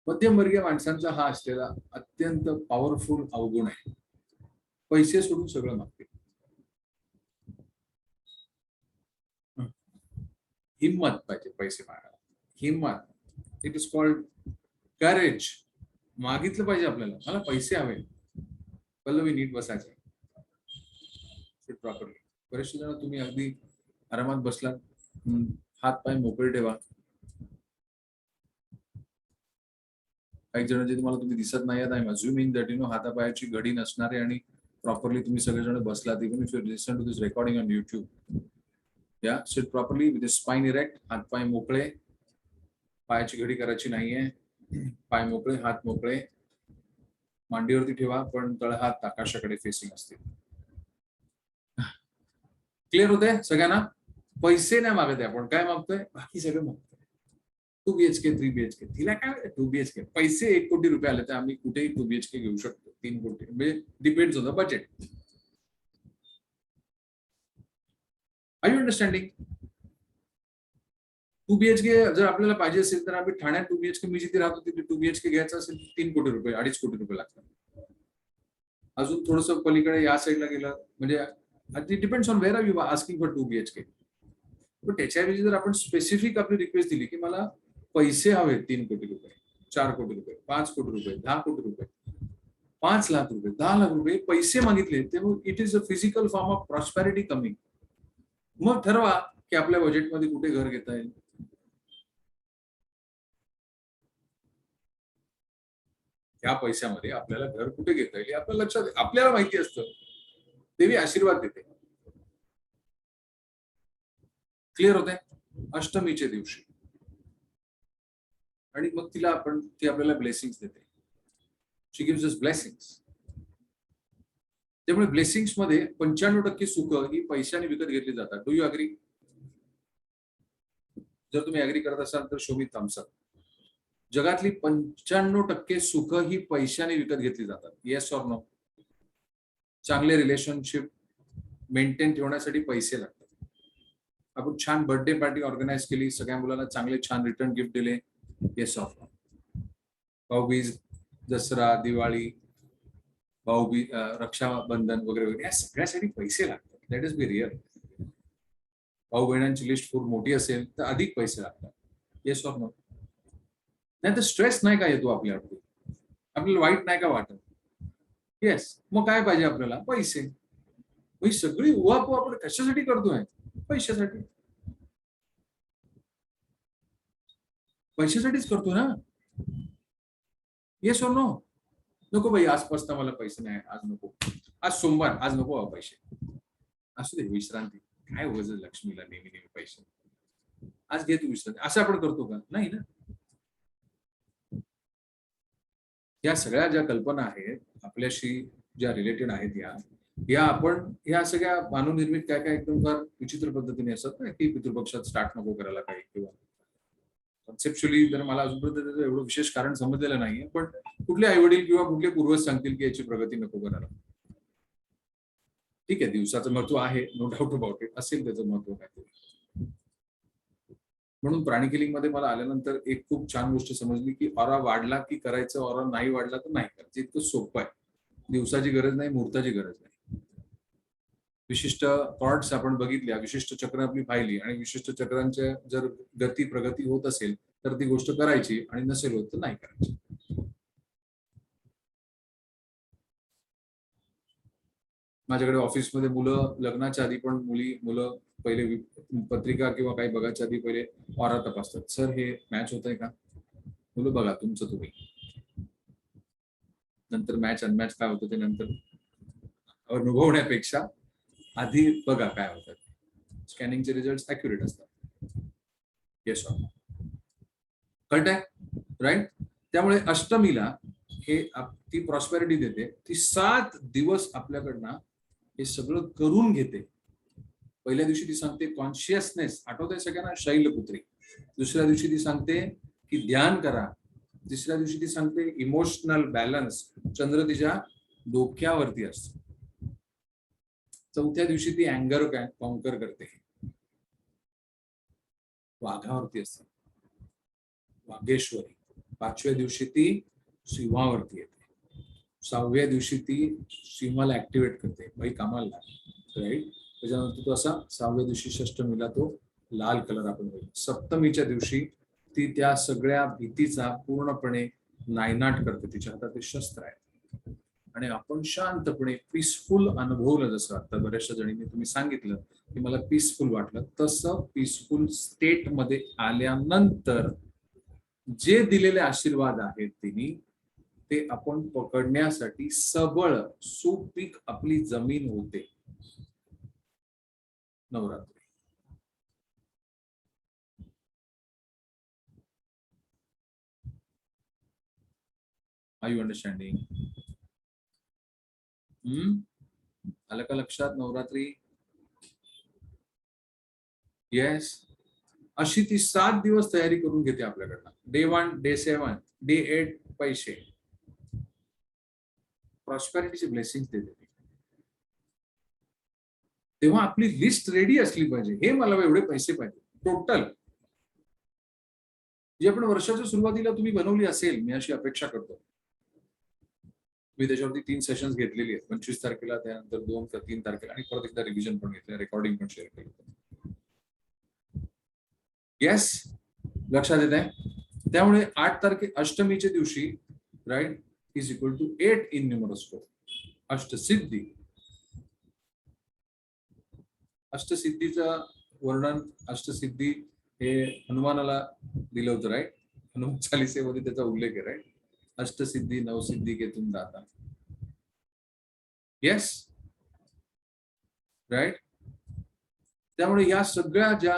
मध्यमवर्गीय माणसांचा हा असलेला अत्यंत पॉवरफुल अवगुण आहे. पैसे सोडून सगळं मागते. हिम्मत पाहिजे पैसे मागायला. हिम्मत. It is called courage. मागितलं पाहिजे आपल्याला. मला पैसे हवे. पल्लवी नीट बसायचं. प्रॉपरली. बरेचसे जण तुम्ही अगदी आरामात बसलात. हात पाय मोकळे ठेवा. काही जण जे तुम्हाला तुम्ही दिसत नाही आहात, I am assuming that you know हातापायाची घडी नसणारे आणि प्रॉपरली तुम्ही सगळेजण बसलात. Even if you listen to this recording on YouTube. Yeah sit properly with spine erect. हात पाय मोकळे. पायाची घडी करायची नाहीये. पाय मोकळे, हात मोकळे. मांडीवरती ठेवा पण तळहात आकाशाकडे फेसिंग असतील. क्लिअर होते सगळ्यांना? पैसे नाही मागत आहे आपण. काय मागतोय? बाकी सगळं मागतोय. 2 BHK 3 BHK. तिला काय 2 BHK? पैसे 1 कोटी रुपये आले तर आम्ही कुठेही 2 BHK घेऊ शकतो. 3 कोटी म्हणजे depends on the budget. Are you understanding? 2 BHK जर आपल्याला पाहिजे असेल तर आम्ही ठाण्यात 2 BHK, मी जिथे राहतो तिथे 2 BHK घ्यायचं असेल 3 कोटी रुपये, 2.5 कोटी रुपये लागतात. अजून थोडस पलीकडे या साईडला गेलं म्हणजे it depends on where are you asking for 2 BHK. पण त्याच्याऐवजी जर आपण स्पेसिफिक आपली रिक्वेस्ट दिली की मला पैसे हवे 3 कोटी रुपये, 4 कोटी रुपये, 5 कोटी रुपये, 10 कोटी रुपये, 5 लाख रुपये, 10 लाख रुपये पैसे मागितले, तेव्हा it is a physical form of prosperity coming. मग ठरवा की आपल्या बजेटमध्ये कुठे घर घेता येईल. ह्या पैशामध्ये आपल्याला घर कुठे घेता येईल आपल्या लक्षात आपल्याला माहिती असतं. देवी आशीर्वाद देते. क्लिअर होते अष्टमीच्या दिवशी. आणि मग ती आपल्याला ब्लेसिंग्स देते. शी गिव्स अस ब्लेसिंग्स. त्यामुळे ब्लेसिंग्स मध्ये 95% सुख ही पैशाने विकत घेतली जातात. Do you agree? जर तुम्ही अग्री करत असाल तर शो मी थम्स अप. जगातली 95% सुख ही पैशाने विकत घेतली जातात. Yes or no? चांगले रिलेशनशिप मेंटेन ठेवण्यासाठी पैसे लागतात. आपण छान बर्थडे पार्टी ऑर्गनाईज केली, सगळ्या मुलांना चांगले छान रिटर्न गिफ्ट दिले. Yes or no? Bhaubeej, Dasara, Diwali, Bhaubeej, Rakshabandhan वगैरे वगैरे या सगळ्यासाठी पैसे लागतात. That is be real. भाऊ बहिणांची लिस्ट खूप मोठी असेल तर अधिक पैसे लागतात. Yes or no? नाही तर स्ट्रेस नाही का येतो आपल्यावरती? आपल्याला वाईट नाही का वाटत? येस. मग काय पाहिजे आपल्याला? पैसे. ही सगळी उहापोह आपण कशासाठी करतोय? पैशासाठी. पैशासाठीच करतो ना. Yes or no? नको बाई आजपासून मला पैसे नाही, आज नको, आज सोमवार, आज नको पैसे. असू दे विश्रांती. काय वज लक्ष्मीला नेहमी नेहमी पैसे. आज घे तू विश्रांती. असं आपण करतो का? नाही ना. या सगळ्या ज्या कल्पना आहेत आपल्याशी ज्या रिलेटेड आहेत या आपण ह्या सगळ्या मानवनिर्मित काय काय एकदम फार विचित्र पद्धतीने असतात ना की पितृपक्षात स्टार्ट नको करायला काही किंवा कॉन्सेप्च्युअली तर मला अजूनपर्यंत त्याचं एवढं विशेष कारण समजलेलं नाहीये. पण कुठले आई वडील किंवा कुठले पूर्वज सांगतील की याची प्रगती नको करायला. ठीक आहे, दिवसाचं महत्व आहे, नो डाऊट अबाउट इट, असेल त्याचं महत्व काहीतरी. म्हणून प्राणी किलिंग मध्ये मला आल्यानंतर एक खूप छान गोष्ट समजली की ऑरा वाढला की करायचं, ऑरा नाही वाढला तर नाही करायचं. इतकं सोपं आहे. दिवसाची गरज नाही, मुहूर्ताची गरज नाही. विशिष्ट कॉर्ड्स आपण बघितल्या, विशिष्ट चक्र आपली पाहिली आणि विशिष्ट चक्रांच्या जर गती प्रगती होत असेल तर ती गोष्ट करायची आणि नसेल होत तर नाही करायची. माझ्याकडे ऑफिसमध्ये मुलं लग्नाच्या आधी पण मुलं पहिले पत्रिका किंवा काही बघायच्या आधी पहिले ऑरा तपासतात. सर हे मॅच होत आहे का? मुलं बघा तुमचं तुम्ही. नंतर मॅच अनमॅच काय होतं ते नंतर अनुभवण्यापेक्षा आधी बघा काय होतात. स्कॅनिंगचे रिझल्ट ऍक्युरेट असतात. Yes or no? कळतंय? राईट. त्यामुळे अष्टमीला हे ती प्रॉस्पेरिटी देते. ती 7 दिवस आपल्याकडनं हे सगळं करून घेते. पहिल्या दिवशी ती सांगते कॉन्शियसनेस, आठवतंय सगळ्यांना? शैलपुत्री. दुसऱ्या दिवशी ती सांगते की ध्यान करा. तिसऱ्या दिवशी ती सांगते इमोशनल बॅलन्स. चंद्र तिच्या डोक्यावरती असतो. चौथ्या दिवशी ती अँगर कॉन्कर करते, वाघावरती असते, वाघेश्वरी. 5व्या दिवशी ती सिंहावरती येते. 6व्या दिवशी ती सिंहाला ऍक्टिव्हेट करते, बाई कामाला. राईट. त्याच्यानंतर तो असा 6व्या दिवशी षष्टमीला तो लाल कलर आपण बघू. सप्तमीच्या दिवशी ती त्या सगळ्या भीतीचा पूर्णपणे नायनाट करते. तिच्या हातात ते शस्त्र आहे आणि आपण शांतपणे पीसफुल अनुभवलं. जसं आता बऱ्याचशा जणींनी तुम्ही सांगितलं की मला पीसफुल वाटलं, तसं पीसफुल स्टेट मध्ये आल्यानंतर जे दिलेले आशीर्वाद आहेत तिने ते आपण पकडण्यासाठी सबळ सुपीक आपली जमीन होते. नवरात्री. Are you understanding? आलं का लक्षात? नवरात्री. येस. अशी ती 7 दिवस तयारी करून घेते आपल्याकडनं. डे 1, डे 7, डे 8 पैसे. प्रॉस्पेरिटीचे ब्लेसिंग देते. तेव्हा आपली लिस्ट रेडी असली पाहिजे. हे मला एवढे पैसे पाहिजे टोटल, जी आपण वर्षाच्या सुरुवातीला तुम्ही बनवली असेल, मी अशी अपेक्षा करतो. मी त्याच्यावरती 3 सेशन्स घेतलेली आहेत. 25 तारखेला, त्यानंतर 2 का 3 तारखेला आणि परत एकदा रिव्हिजन पण घेतलं, रेकॉर्डिंग पण शेअर केलं. येस, लक्षात येत आहे? त्यामुळे 8 तारखे अष्टमीच्या दिवशी right is equal to 8 in numeroscope. अष्टसिद्धी. अष्टसिद्धीचं वर्णन, अष्टसिद्धी हे हनुमानाला दिलं होतं. राईट. हनुमान चालिसेमध्ये त्याचा उल्लेख आहे. राईट. अष्टसिद्धी नवसिद्धी केतून दाता. Yes, right. त्यामुळे या सगळ्या ज्या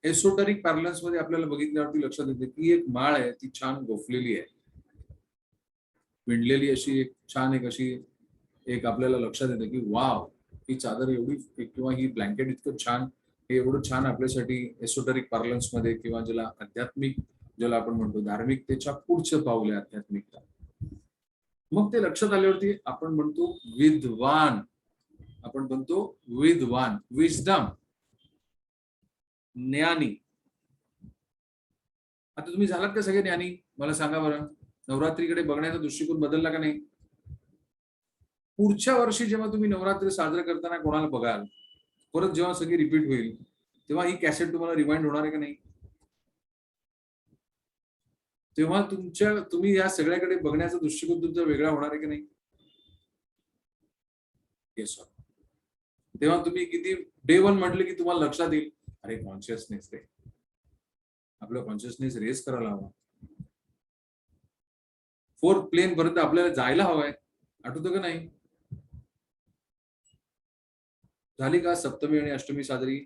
एसोटरिक पॅरलन्स मध्ये आपल्याला बघितल्यावरती लक्षात येते की एक माळ आहे ती छान गोफलेली आहे, विणलेली अशी एक छान एक अशी एक आपल्याला लक्षात येते की वाव, ही चादर एवढी किंवा ही ब्लँकेट इतकं छान, हे एवढं छान आपल्यासाठी एसोटरिक पार्लन्स मध्ये किंवा ज्याला आध्यात्मिक, ज्याला आपण म्हणतो धार्मिकतेच्या पुढचं पाऊल आहे आध्यात्मिकता. मग ते लक्षात आल्यावरती आपण म्हणतो विद्वान, आपण म्हणतो विद्वान, विजडम, ज्ञानी. आता तुम्ही झालात का सगळे ज्ञानी? मला सांगा बरं, नवरात्रीकडे बघण्याचा दृष्टिकोन बदलला का नाही? पुढच्या वर्षी जेव्हा तुम्ही नवरात्री साजरा करताना कोणाला बघाल, परत जेव्हा सगळी रिपीट होईल तेव्हा ही कॅसेट तुम्हाला रिमाइंड होणार आहे का नाही? तेव्हा तुम्ही या सगळ्याकडे बघण्याचा दृष्टिकोन तुमचा वेगळा होणार आहे की नाही? येस. तेव्हा तुम्ही किती डे 1 म्हटले की तुम्हाला लक्षात येईल, अरे कॉन्शियसनेस रे, आपलं कॉन्शियसनेस रेस करायला हवा, 4th प्लेन पर्यंत आपल्याला जायला हवंय. आठवतं का नाही? झाली का सप्तमी आणि अष्टमी साजरी?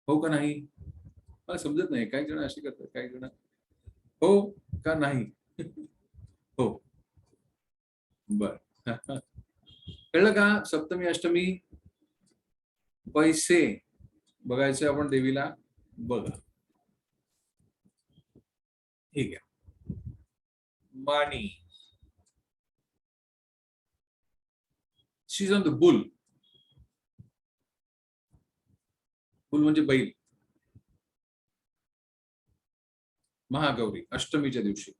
हो का नाही? मला समजत नाही, काही जण असे करतात, काही जण हो का नाही. हो, बर. कळलं का? सप्तमी अष्टमी पैसे बघायचे आपण देवीला, बघा. ठीक आहे. Money, she is on the bull. Bull म्हणजे बैल. महागौरी अष्टमीच्या दिवशी.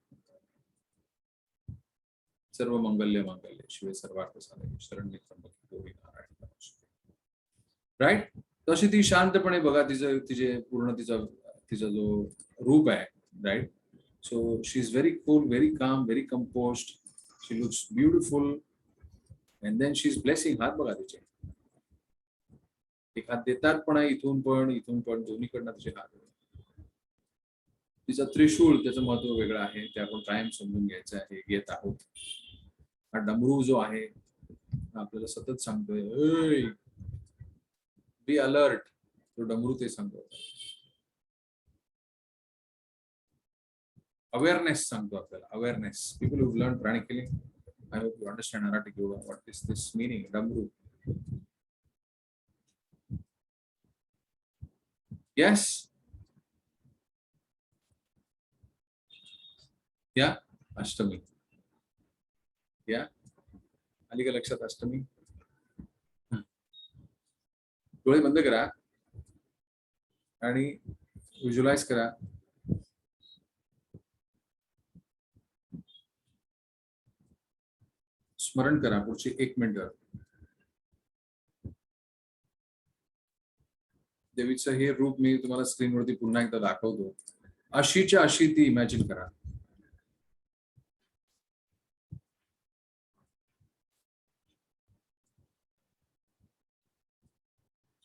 सर्व मंगल्य मंगल्य शिवे सर्वार्थ साधके शरण्ये त्र्यंबके गौरी नारायणी नमोस्तुते. राईट. तशी ती शांतपणे बघा, तिचे पूर्ण तिचा जो रूप आहे. Right. So she is very cool, very calm, very composed. She looks beautiful. And then she is blessing. हात बघा तिचे, एक हात देतात पण आहे, इथून पण दोन्हीकडनं तिचे हात. तिचा त्रिशूळ, त्याचं महत्व वेगळं आहे, ते आपण कायम समजून घ्यायचं आहे, घेत आहोत. हा डमरू जो आहे आपल्याला सतत सांगतोय बी अलर्ट, तो डमरू ते सांगतो. अवेअरनेस सांगतो आपल्याला, awareness. People who learn pranic healing, I hope you understand erotic yoga, what is this meaning damru. Yes, या अष्टमी, या आली का लक्षात? अष्टमी. डोळे बंद करा आणि व्हिज्युअलाइज करा. स्मरण करा पुढची 1 मिनिट. देवीचं हे रूप मी तुम्हाला स्क्रीनवरती पुन्हा एकदा दाखवतो. अशीच्या अशी ती इमॅजिन करा.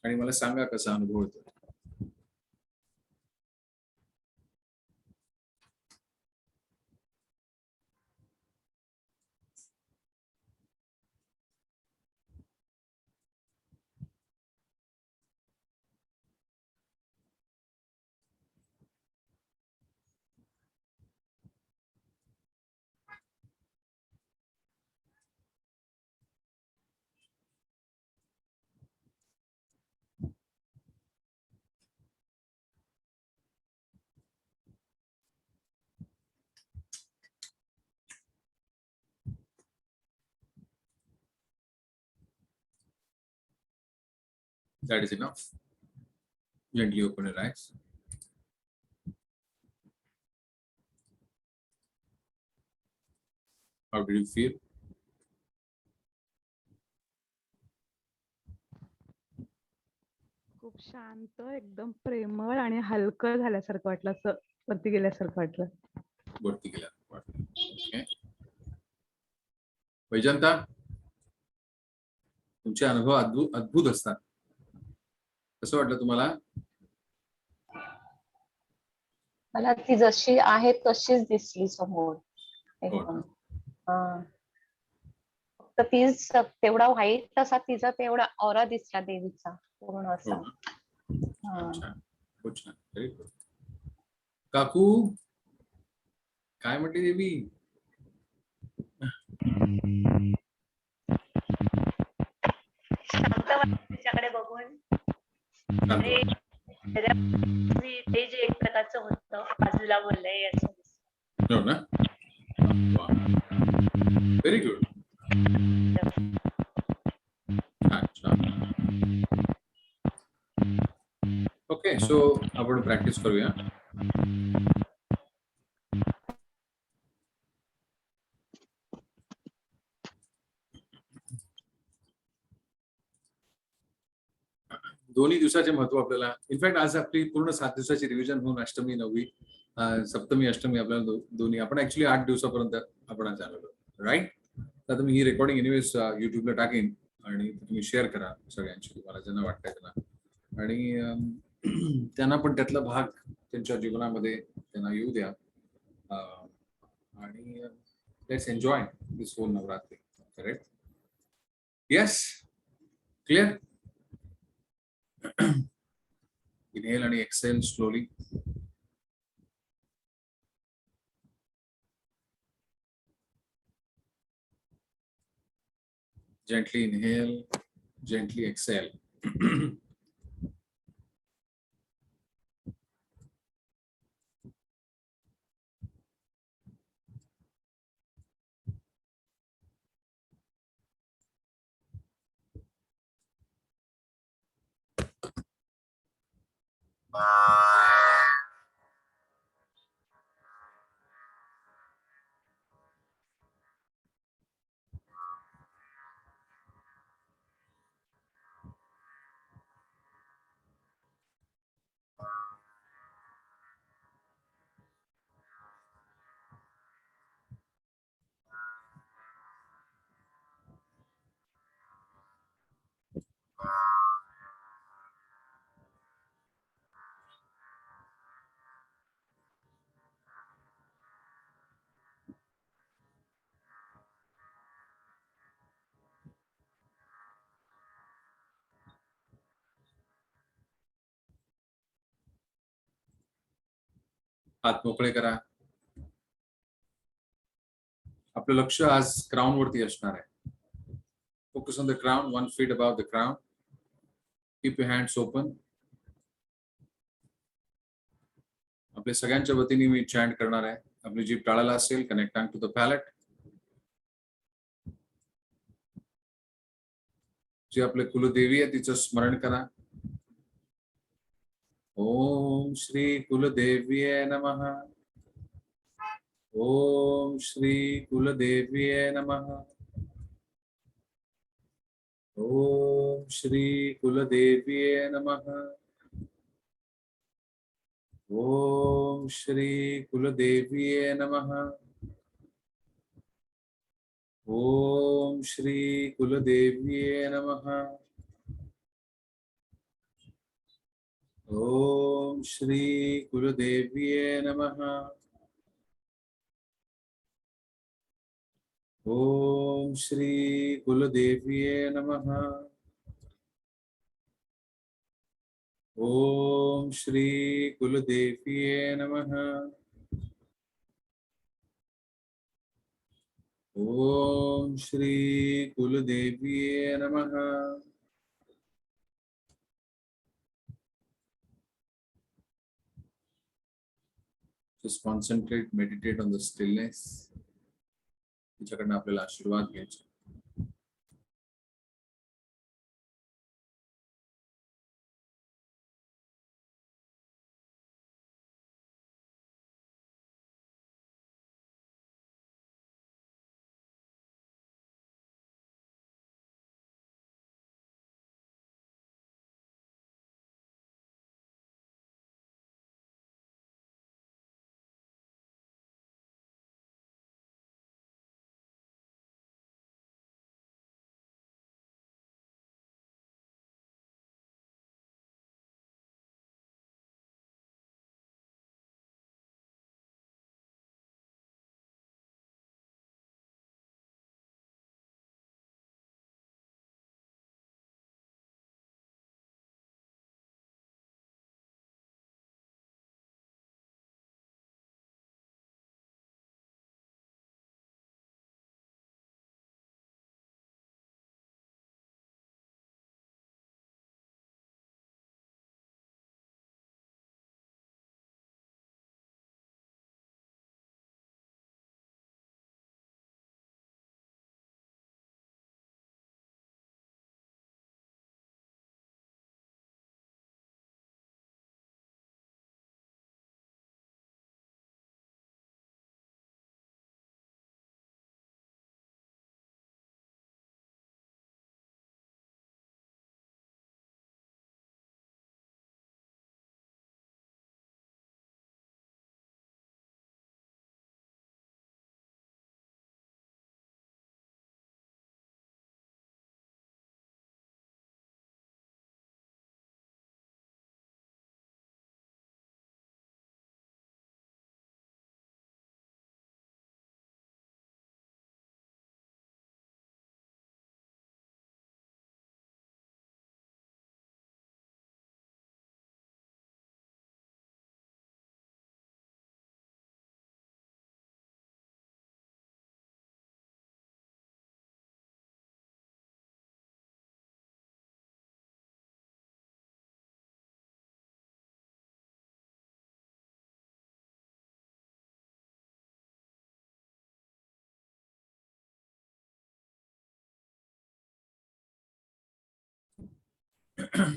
आणि मला सांगा कसा अनुभव येतो. That is enough. Gently open your eyes. How do you feel? खूप शांत, एकदम प्रेमळ आणि हलकं झाल्यासारखं वाटलं, असं वरती गेल्यासारखं वाटलं. वरती गेला वाटलं. ओके. वैजंता, तुमचे अनुभव अद्भुत असतात. कसं वाटलं तुम्हाला? मला ती जशी आहे तशीच दिसली समोर हो एकदम. ना? हा. फक्त तीच तेवढा व्हाईट तसा तिचा तेवढा ऑरा दिसला देवीचा पूर्ण हो असा. ना? हा. छान. खूप छान. Very good. काकू काय म्हणते देवी? शांत वाटतं तिच्याकडे बघून. शांत आणि वाटतं. ते जे एक प्रकारचं होतं बाजूला बोललंय असं दिसतं. हो ना? Very good. छान छान. ओके, सो आपण प्रॅक्टिस करूया. दोन्ही दिवसाचे महत्व आपल्याला, इनफॅक्ट आज आपली पूर्ण 7 दिवसाची रिव्हिजन होऊन अष्टमी, नववी, सप्तमी, अष्टमी आपल्याला दोन्ही, आपण ऍक्च्युली 8 दिवसापर्यंत आपण आज आलेलो, राईट? तर आता मी ही रेकॉर्डिंग एनिवेज युट्यूबला टाकेन आणि तुम्ही शेअर करा सगळ्यांशी, तुम्हाला ज्यांना वाटतंय त्यांना, आणि त्यांना पण त्यातला भाग त्यांच्या जीवनामध्ये त्यांना येऊ द्या, आणि let's enjoy this whole Navratri. Correct? Yes, clear? Inhale and exhale slowly. Gently inhale, gently exhale. हात मोकळे करा. आपलं लक्ष आज क्राउन वरती असणार आहे. Focus on the crown, 1 feet above the crown. Keep your hands open. आपल्या सगळ्यांच्या वतीने मी चॅन्ट करणार आहे. आपली जीभ टाळाला असेल, connect tongue to the palate. जी आपले कुलदेवी आहे तिचं स्मरण करा. ओम श्री कुलदेव्ये नमः. ओम श्री कुलदेव्ये नमः. ओम श्री कुलदेव्ये नमः. ओम श्री कुलदेव्ये नमः. ओम श्री कुलदेव्ये नमः. ओम श्री कुलदेव्ये नमः. ओम श्री कुलदेव्ये नमः. ओम श्री कुलदेव्ये नमः. ओम श्री कुलदेव्ये नमः. Just concentrate, meditate on the stillness. तिच्याकडनं आपल्याला आशीर्वाद घ्यायचे.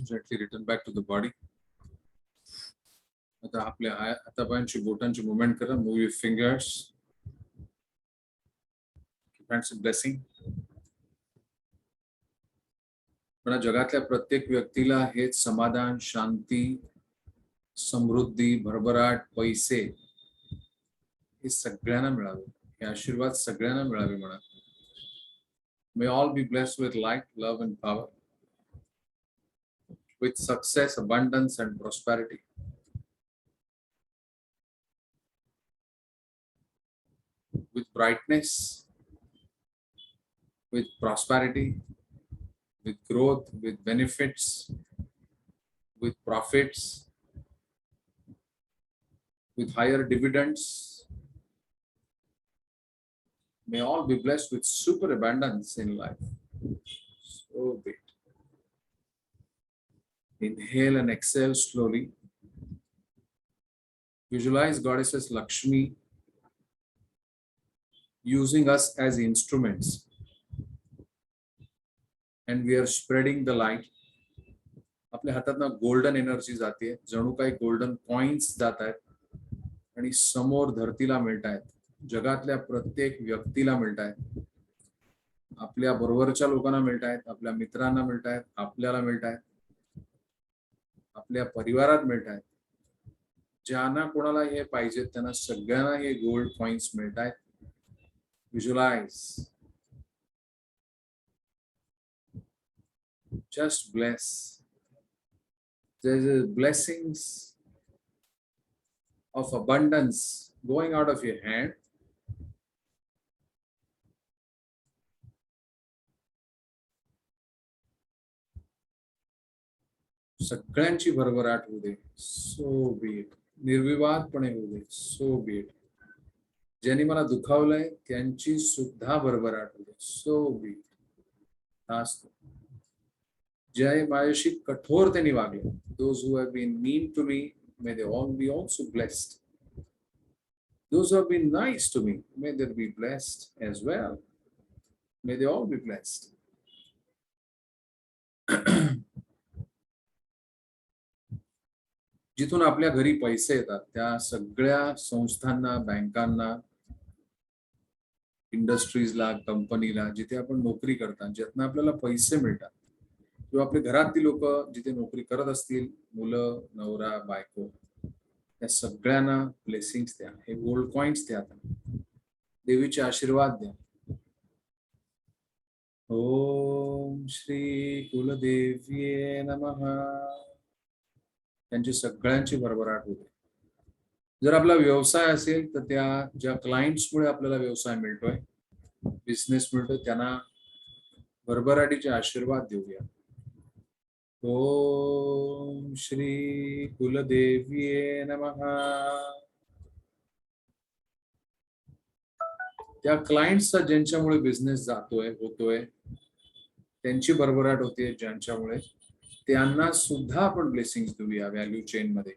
Gently return back to the body. आता आपल्या हातापायांची बोटांची मुवमेंट करा. Move your fingers. Hands in blessing. पण जगातल्या प्रत्येक व्यक्तीला हेच समाधान, शांती, समृद्धी, भरभराट, पैसे हे सगळ्यांना मिळावे. हे आशीर्वाद सगळ्यांना मिळावे म्हणा. May all be blessed with light, love and power, with success, abundance and prosperity. With brightness, with prosperity, with growth, with benefits, with profits, with higher dividends. May all be blessed with superabundance in life. So be it. Inhale and exhale slowly. Visualize Goddess Lakshmi using us as instruments. And we are spreading the light. आपल्या हातातनं golden energy जाते, जणू काही golden coins जात आहेत आणि समोर धरतीला मिळत आहेत. जगातल्या प्रत्येक व्यक्तीला मिळत आहेत. आपल्या बरोबरच्या लोकांना मिळत आहेत, आपल्या मित्रांना मिळत आहेत, आपल्याला मिळत आहेत, आपल्या परिवारात मिळत आहेत. ज्यांना कोणाला हे पाहिजे त्यांना सगळ्यांना हे गोल्ड कॉइन्स मिळत आहेत. Visualize. Just bless. There is blessings of abundance going out of your hand. सगळ्यांची भरभराट होऊ दे. So B it. निर्विवादपणे होऊ दे. So B it. ज्यांनी मला दुखावलंय त्यांची सुद्धा भरभराट होऊ दे. So B it. असतो. जे माझ्याशी कठोरतेने वागले, those who have been mean to me, may they all be also blessed. Those who have been nice to me, may they be blessed as well. May they all be blessed. जिथून आपल्या घरी पैसे येतात त्या सगळ्या संस्थांना, बँकांना, इंडस्ट्रीजला, कंपनीला, जिथे आपण नोकरी करता, ज्यातनं आपल्याला पैसे मिळतात, किंवा आपल्या घरातली लोक जिथे नोकरी करत असतील, मुलं, नवरा, बायको, त्या सगळ्यांना ब्लेसिंग्स द्या. हे गोल्ड कॉइन्स द्या. देवीचे आशीर्वाद द्या. ओम श्री कुलदेव्ये नमः. त्यांची सगळ्यांची भरभराट होते. जर आपला व्यवसाय असेल तर त्या ज्या क्लायंट्समुळे आपल्याला व्यवसाय मिळतोय, बिझनेस मिळतोय, त्यांना भरभराटीचे आशीर्वाद देऊया. ओम श्री कुलदेव्ये नमः. त्या क्लायंट्सचा ज्यांच्यामुळे बिझनेस जातोय, होतोय, त्यांची भरभराट होते, ज्यांच्यामुळे त्यांना सुद्धा आपण ब्लेसिंग्स देऊया व्हॅल्यू चेन मध्ये.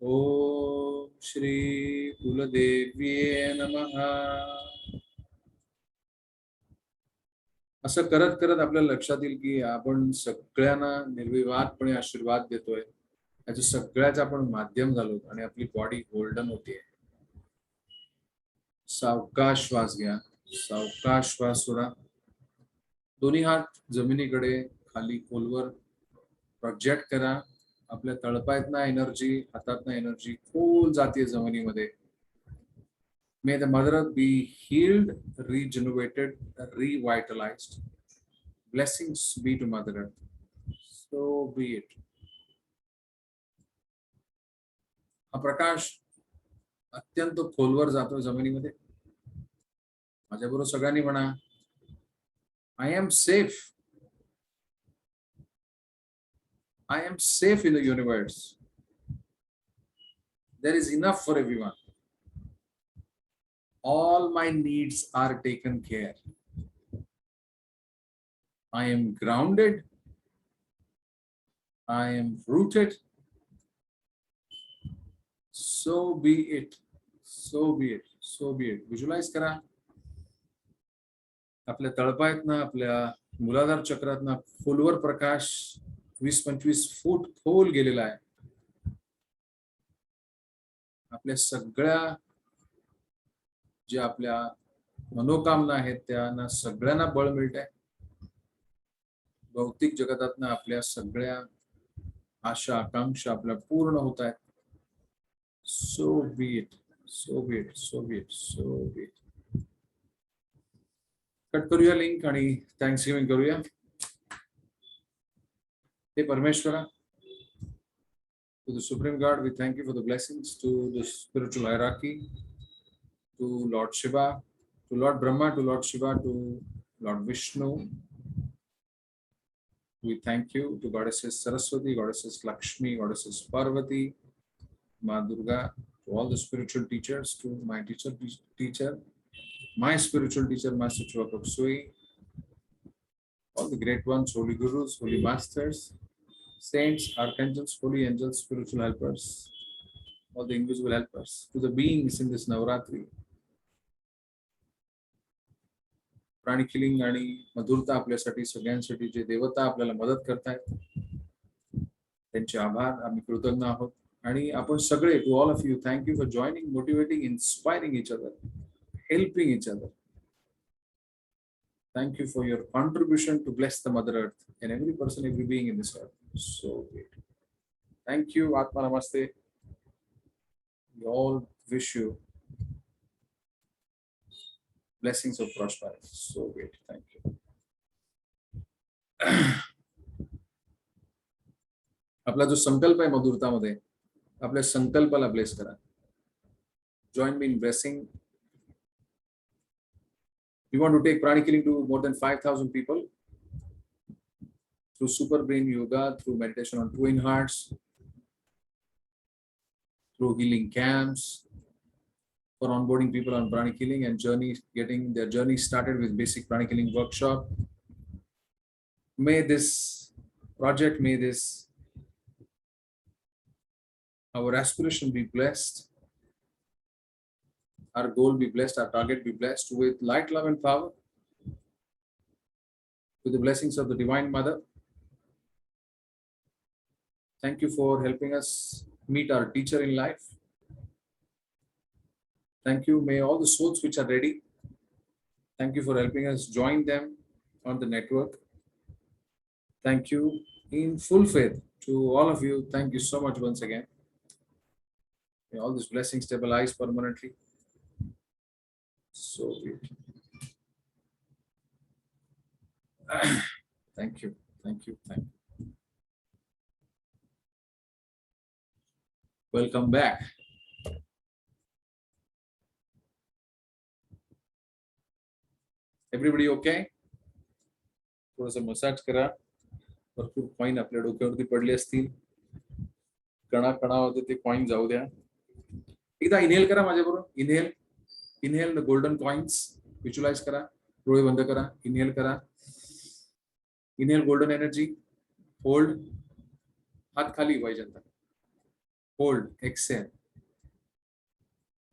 ओम श्री कुलदेव्ये नमः. असं करत करत आपल्या लक्षात येईल की आपण सगळ्यांना निर्विवादपणे आशीर्वाद देतोय. याचं सगळ्याच आपण माध्यम झालो आणि आपली बॉडी गोल्डन होतीये. सावकाश श्वास घ्या. सावकाश श्वास सोडा. दोन्ही हात जमिनीकडे खाली खोलवर प्रोजेक्ट करा. आपल्या तळपायातनं एनर्जी, हातातनं एनर्जी खोल जाते जमिनीमध्ये. May the mother earth be healed, regenerated, revitalized. Blessings be to mother earth. So be it. हा प्रकाश अत्यंत खोलवर जातो जमिनीमध्ये. माझ्याबरोबर सगळ्यांनी म्हणा, I am safe. I am safe in the universe. There is enough for everyone. All my needs are taken care. I am grounded. I am rooted. So be it. So be it. So be it. Visualize करा. आपल्या तळपायातनं, आपल्या मूलाधार चक्रातनं खोलवर प्रकाश 20-25 फूट खोल गेलेला आहे. आपल्या सगळ्या ज्या आपल्या मनोकामना आहेत त्यांना सगळ्यांना बळ मिळत आहे. भौतिक जगतातनं आपल्या सगळ्या आशा आकांक्षा आपल्या पूर्ण होत आहेत. So B it, so B it, so B it, so B it. Cut करूया लिंक आणि थँक्सगिव्हिंग करूया. हे परमेश्वरा, to the Supreme God, we thank you for the blessings, to the spiritual hierarchy, to Lord Shiva, to Lord Brahma, to Lord Shiva, to Lord Vishnu. We thank you to Goddesses Saraswati, Goddesses Lakshmi, Goddesses Parvati, Ma Durga, to all the spiritual teachers, to my teacher, my spiritual teacher, Master Chokok Sui, all the great ones, holy gurus, holy masters, saints, archangels, holy angels, spiritual helpers, all the invisible helpers, to the beings in this Navratri. प्राणी killing आणि मधुरता आपल्यासाठी सगळ्यांसाठी जे देवता आपल्याला मदत करतायत त्यांचे आभार, आम्ही कृतज्ञ आहोत. आणि आपण सगळे, to all of you, thank you for joining, motivating, inspiring each other, helping each other. Thank you for your contribution to bless the Mother Earth and every person, every being in this earth. So great. Thank you. Atma Namaste. We all wish you blessings of prosperity. So great. Thank you. आपला जो संकल्प आहे मधुरतामध्ये, आपल्या संकल्पाला bless करा. Join me in blessing. We want to take pranic healing to more than 5,000 people through super brain yoga, through meditation on twin hearts, through healing camps, for onboarding people on pranic healing and getting their journey started with basic pranic healing workshop. May this project, may this our aspiration be blessed. Our goal be blessed, our target be blessed with light, love, and power, with the blessings of the Divine Mother. Thank you for helping us meet our teacher in life. Thank you. May all the souls which are ready, thank you for helping us join them on the network. Thank you in full faith to all of you. Thank you so much once again. May all these blessings stabilize permanently. So great. Thank you, thank you, thank you. Welcome back. Everybody okay? थोडंसं massage करा. भरपूर coin आपल्या डोक्यावरती पडले असतील. कणा होते ते कॉइन जाऊ द्या. एकदा इनहेल करा माझ्याबरोबर. Inhale, inhale the golden coins. Visualize करा. डोळे बंद करा. इनहेल करा. Inhale golden energy. होल्ड. हात खाली वैजंता. होल्ड. एक्सेल.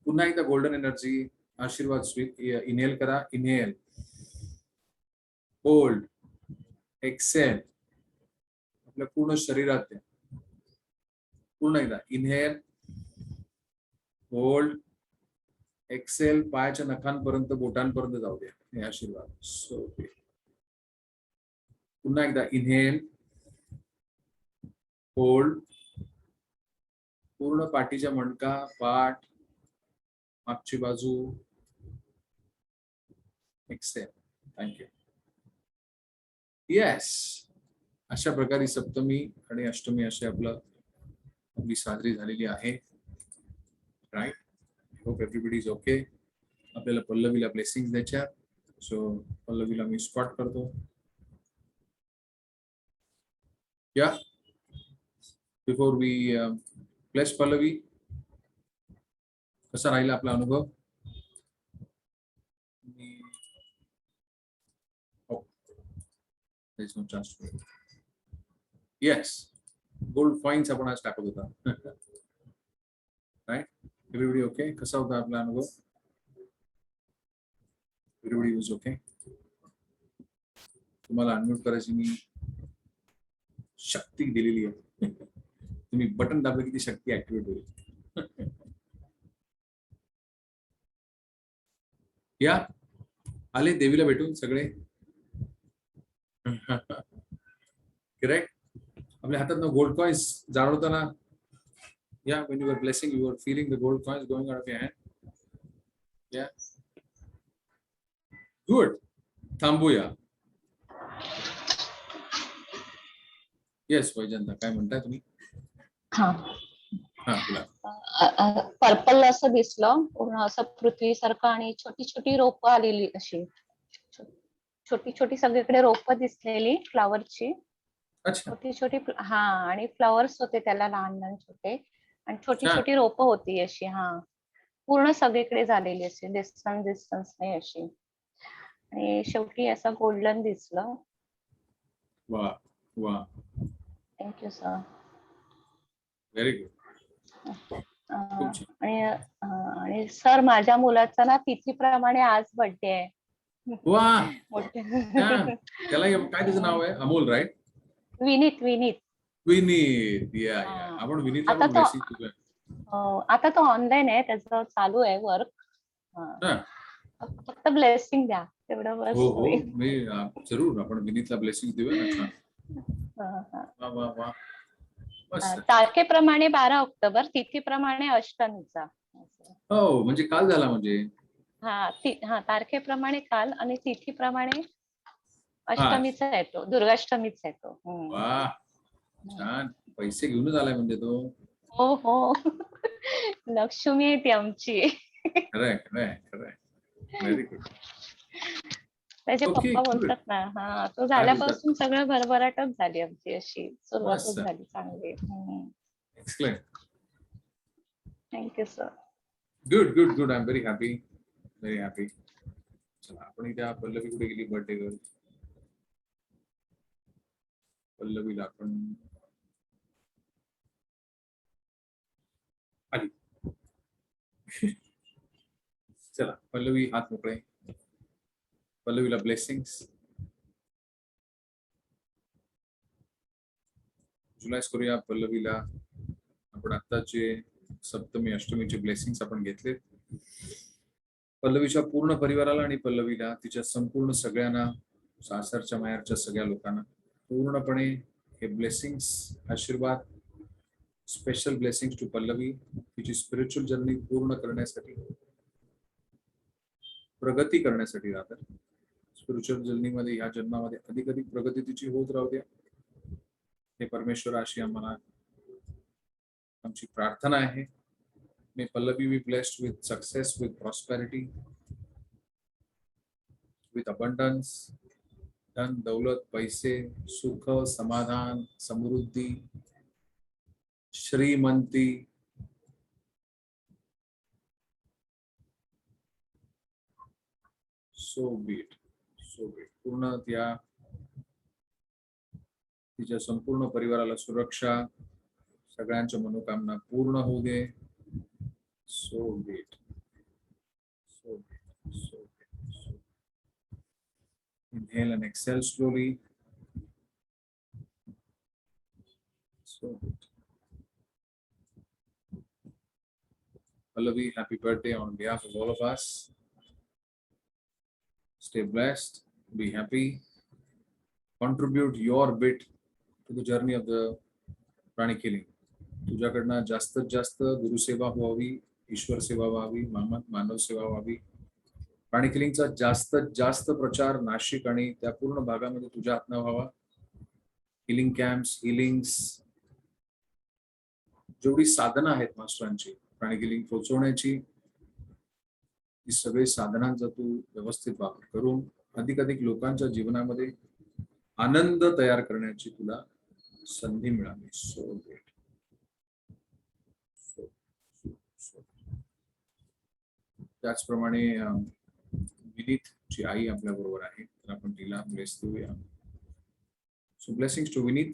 पुन्हा एकदा गोल्डन एनर्जी आशीर्वाद स्वीट. इनहेल करा. इनहेल. होल्ड. एक्सेल. आपल्या पूर्ण शरीरात द्या. पूर्ण एकदा इनहेल, होल्ड, एक्सेल. पायाच्या नखांपर्यंत, बोटांपर्यंत जाऊ द्या हे आशीर्वाद. सो पुन्हा एकदा इनहेल, होल्ड, पूर्ण पाठीच्या मणका, पाठ, मागची बाजू, एक्सेल. थँक्यू. येस, अशा प्रकारे सप्तमी आणि अष्टमी अशी आपली साजरी झालेली आहे. Right. Hope everybody is okay. आपल्याला पल्लवीला ब्लेसिंग द्यायच्या. सो पल्लवीला मी स्पॉट करतो. या बिफोर वी ब्लेस पल्लवी, कसा राहिला आपला अनुभव? There is no chance to it. Yes, gold coins आपण आज टाकत होता. Right? Everybody okay? कसा होता आपला अनुभव? Everybody was okay? तुम्हाला अनम्यूट करायची मी शक्ती दिलेली आहे. तुम्ही बटन दाबलं की ती शक्ती ऍक्टिव्हेट होईल. या आले देवीला भेटून सगळे. करेक्ट. आपल्या हातात गोल्ड कॉइन्स जाणवताना, या when you were blessing you were feeling the gold coins going out of your hand. Yeah, good. थांबूया. येस वैजंता, काय म्हणताय तुम्ही? हा हा बोला. पर्पल असं दिसलं पूर्ण असं पृथ्वीसारखं आणि छोटी छोटी रोपं आलेली अशी छोटी छोटी सगळीकडे रोपं दिसलेली फ्लॉवरची. अच्छा. छोटी छोटी हा आणि फ्लॉवर्स होते त्याला लहान लहान छोटे आणि छोटी छान. छोटी रोपं होती अशी. हा पूर्ण सगळीकडे झालेली अशी डिस्टन्स नाही अशी. आणि शेवटी असं गोल्डन दिसलं. वा वा, थँक्यू सर. Very good. खूप छान. आणि सर माझ्या मुलाचा ना तिथीप्रमाणे आज बर्थडे आहे. वा, मोठे छान. त्याला काय त्याचं नाव आहे? अमोल, राईट? विनीत. विनीत. या हा. आपण विनीतला आता पण तो- blessing देऊया. आता तो ऑनलाईन आहे, त्याचं चालू आहे वर्क. हा. फक्त ब्लेसिंग द्या तेवढं बस. हो हो, मी जरूर आपण विनीतला ब्लेसिंग देऊया ना. छान. हा. वा वा वा, मस्त. तारखेप्रमाणे 12 ऑक्टोबर, तिथीप्रमाणे अष्टमीचा. हो, म्हणजे काल झाला म्हणजे. हा तारखेप्रमाणे काल आणि तिथीप्रमाणे अष्टमीचा येतो, दुर्गाष्टमीचा येतो. वा, छान. पैसे घेऊनच आलाय म्हणजे तो. हो लक्ष्मी आहे ती आमची. खरंय. Very good. त्याचे Okay, पप्पा good. बोलतात ना, तो झाल्यापासून सगळं भरभराटच झाली आमची, अशी सुरुवातच मस्त. झाली चांगली. Excellent. Thank you sir. Good. I am very happy. चला, आपण त्या पल्लवी कुठे गेली बर्थडे गर्ल? पल्लवीला आपण आली. चला पल्लवी, हात मोकळे. पल्लवीला ब्लेसिंग्स. जुलाइज करूया पल्लवीला. आपण आता जे सप्तमी अष्टमीचे ब्लेसिंग्स आपण घेतले, पल्लवीच्या पूर्ण परिवाराला आणि पल्लवीला, तिच्या संपूर्ण सगळ्यांना, सासरच्या माहेरच्या सगळ्या लोकांना पूर्णपणे हे ब्लेसिंग्स, आशीर्वाद, स्पेशल ब्लेसिंग्स टू पल्लवी, तिची स्पिरिच्युअल जर्नी पूर्ण करण्यासाठी, प्रगती करण्यासाठी, राहतात स्पिरिच्युअल जर्नीमध्ये ह्या जन्मामध्ये अधिक प्रगती तिची होत राहू द्या, हे परमेश्वर अशी आम्हाला आमची प्रार्थना आहे. May Pallavi be blessed with success, with prosperity, with abundance, धन दौलत, पैसे, सुख, समाधान, समृद्धी, श्रीमंती, so be it. पूर्ण तिच्या संपूर्ण परिवाराला सुरक्षा, सगळ्यांच्या मनोकामना पूर्ण होऊ दे. So be it. Inhale and exhale slowly. So good. Pallavi, happy birthday on behalf of all of us. Stay blessed, be happy, contribute your bit to the journey of the pranic healing. तुझ्याकडनं जास्तीत जास्त गुरुसेवा व्हावी, ईश्वर सेवा व्हावी, मानव सेवा व्हावी. प्राणिक हिलिंगचा जास्तीत जास्त प्रचार नाशिक आणि त्या पूर्ण भागामध्ये तुझ्या हातनं व्हावा. हिलिंग कॅम्प्स, हिलिंग्स, जेवढी साधनं आहेत मास्टरांची प्राणिक हिलिंग पोहोचवण्याची, ही सगळी साधनांचा तू व्यवस्थित वापर करून अधिक लोकांच्या जीवनामध्ये आनंद तयार करण्याची तुला संधी मिळाली. So great. त्याचप्रमाणे विनीत ची आई आपल्या बरोबर आहे, तर आपण तिला ब्लेस देऊया. So blessings to Vineet.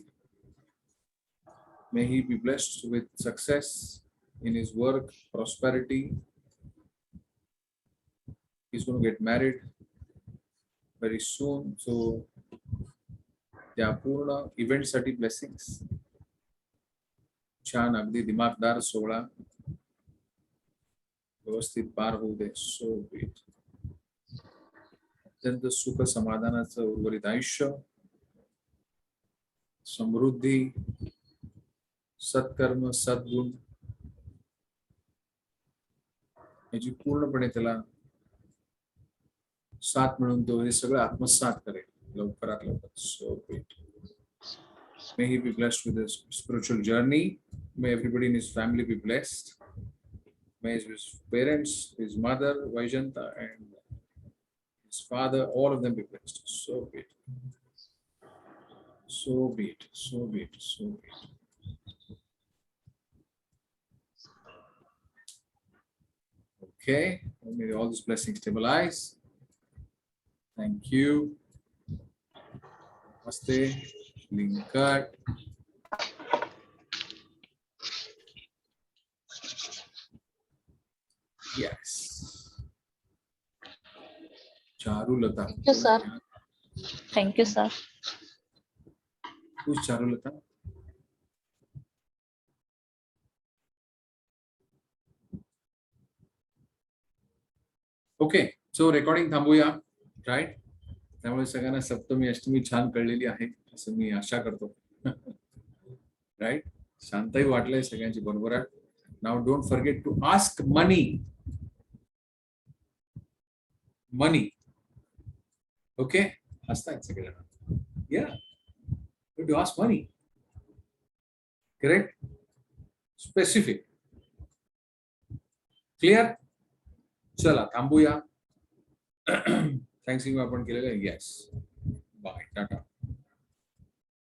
May he be blessed with success in his work, prosperity. He's going to get married very soon, so त्या पूर्ण इव्हेंटसाठी ब्लेसिंग्स. छान अगदी दिमागदार सोहळा व्यवस्थित पार होऊ दे. So great. अत्यंत सुख समाधानाचं उर्वरित आयुष्य, समृद्धी, सत्कर्म, सद्गुण याची पूर्णपणे त्याला साथ मिळून तो हे सगळं आत्मसात करेल लवकरात लवकर. So great. May he be blessed with his spiritual journey. May everybody in his family be blessed. May his parents, his mother, Vaijanta, and his father, all of them be blessed. So be it. So be it. So be it. So be it. Okay. May all these blessings stabilize. Thank you. Namaste. Link cut. Yes. Charulata. Thank you, sir. Thank you, sir. Who's Charulata? Okay. So recording थांबूया. Right. त्यामुळे सगळ्यांना सप्तमी अष्टमी छान कळलेली आहे असं मी आशा करतो. Right. शांतही वाटलंय सगळ्यांची बरोबर आहे. Now don't forget to ask money. Money. Okay. हसतायत सगळेजण. Yeah. To ask money. Correct. Specific. Clear. चला थांबूया. थँक्स आपण केलेलं आहे. येस.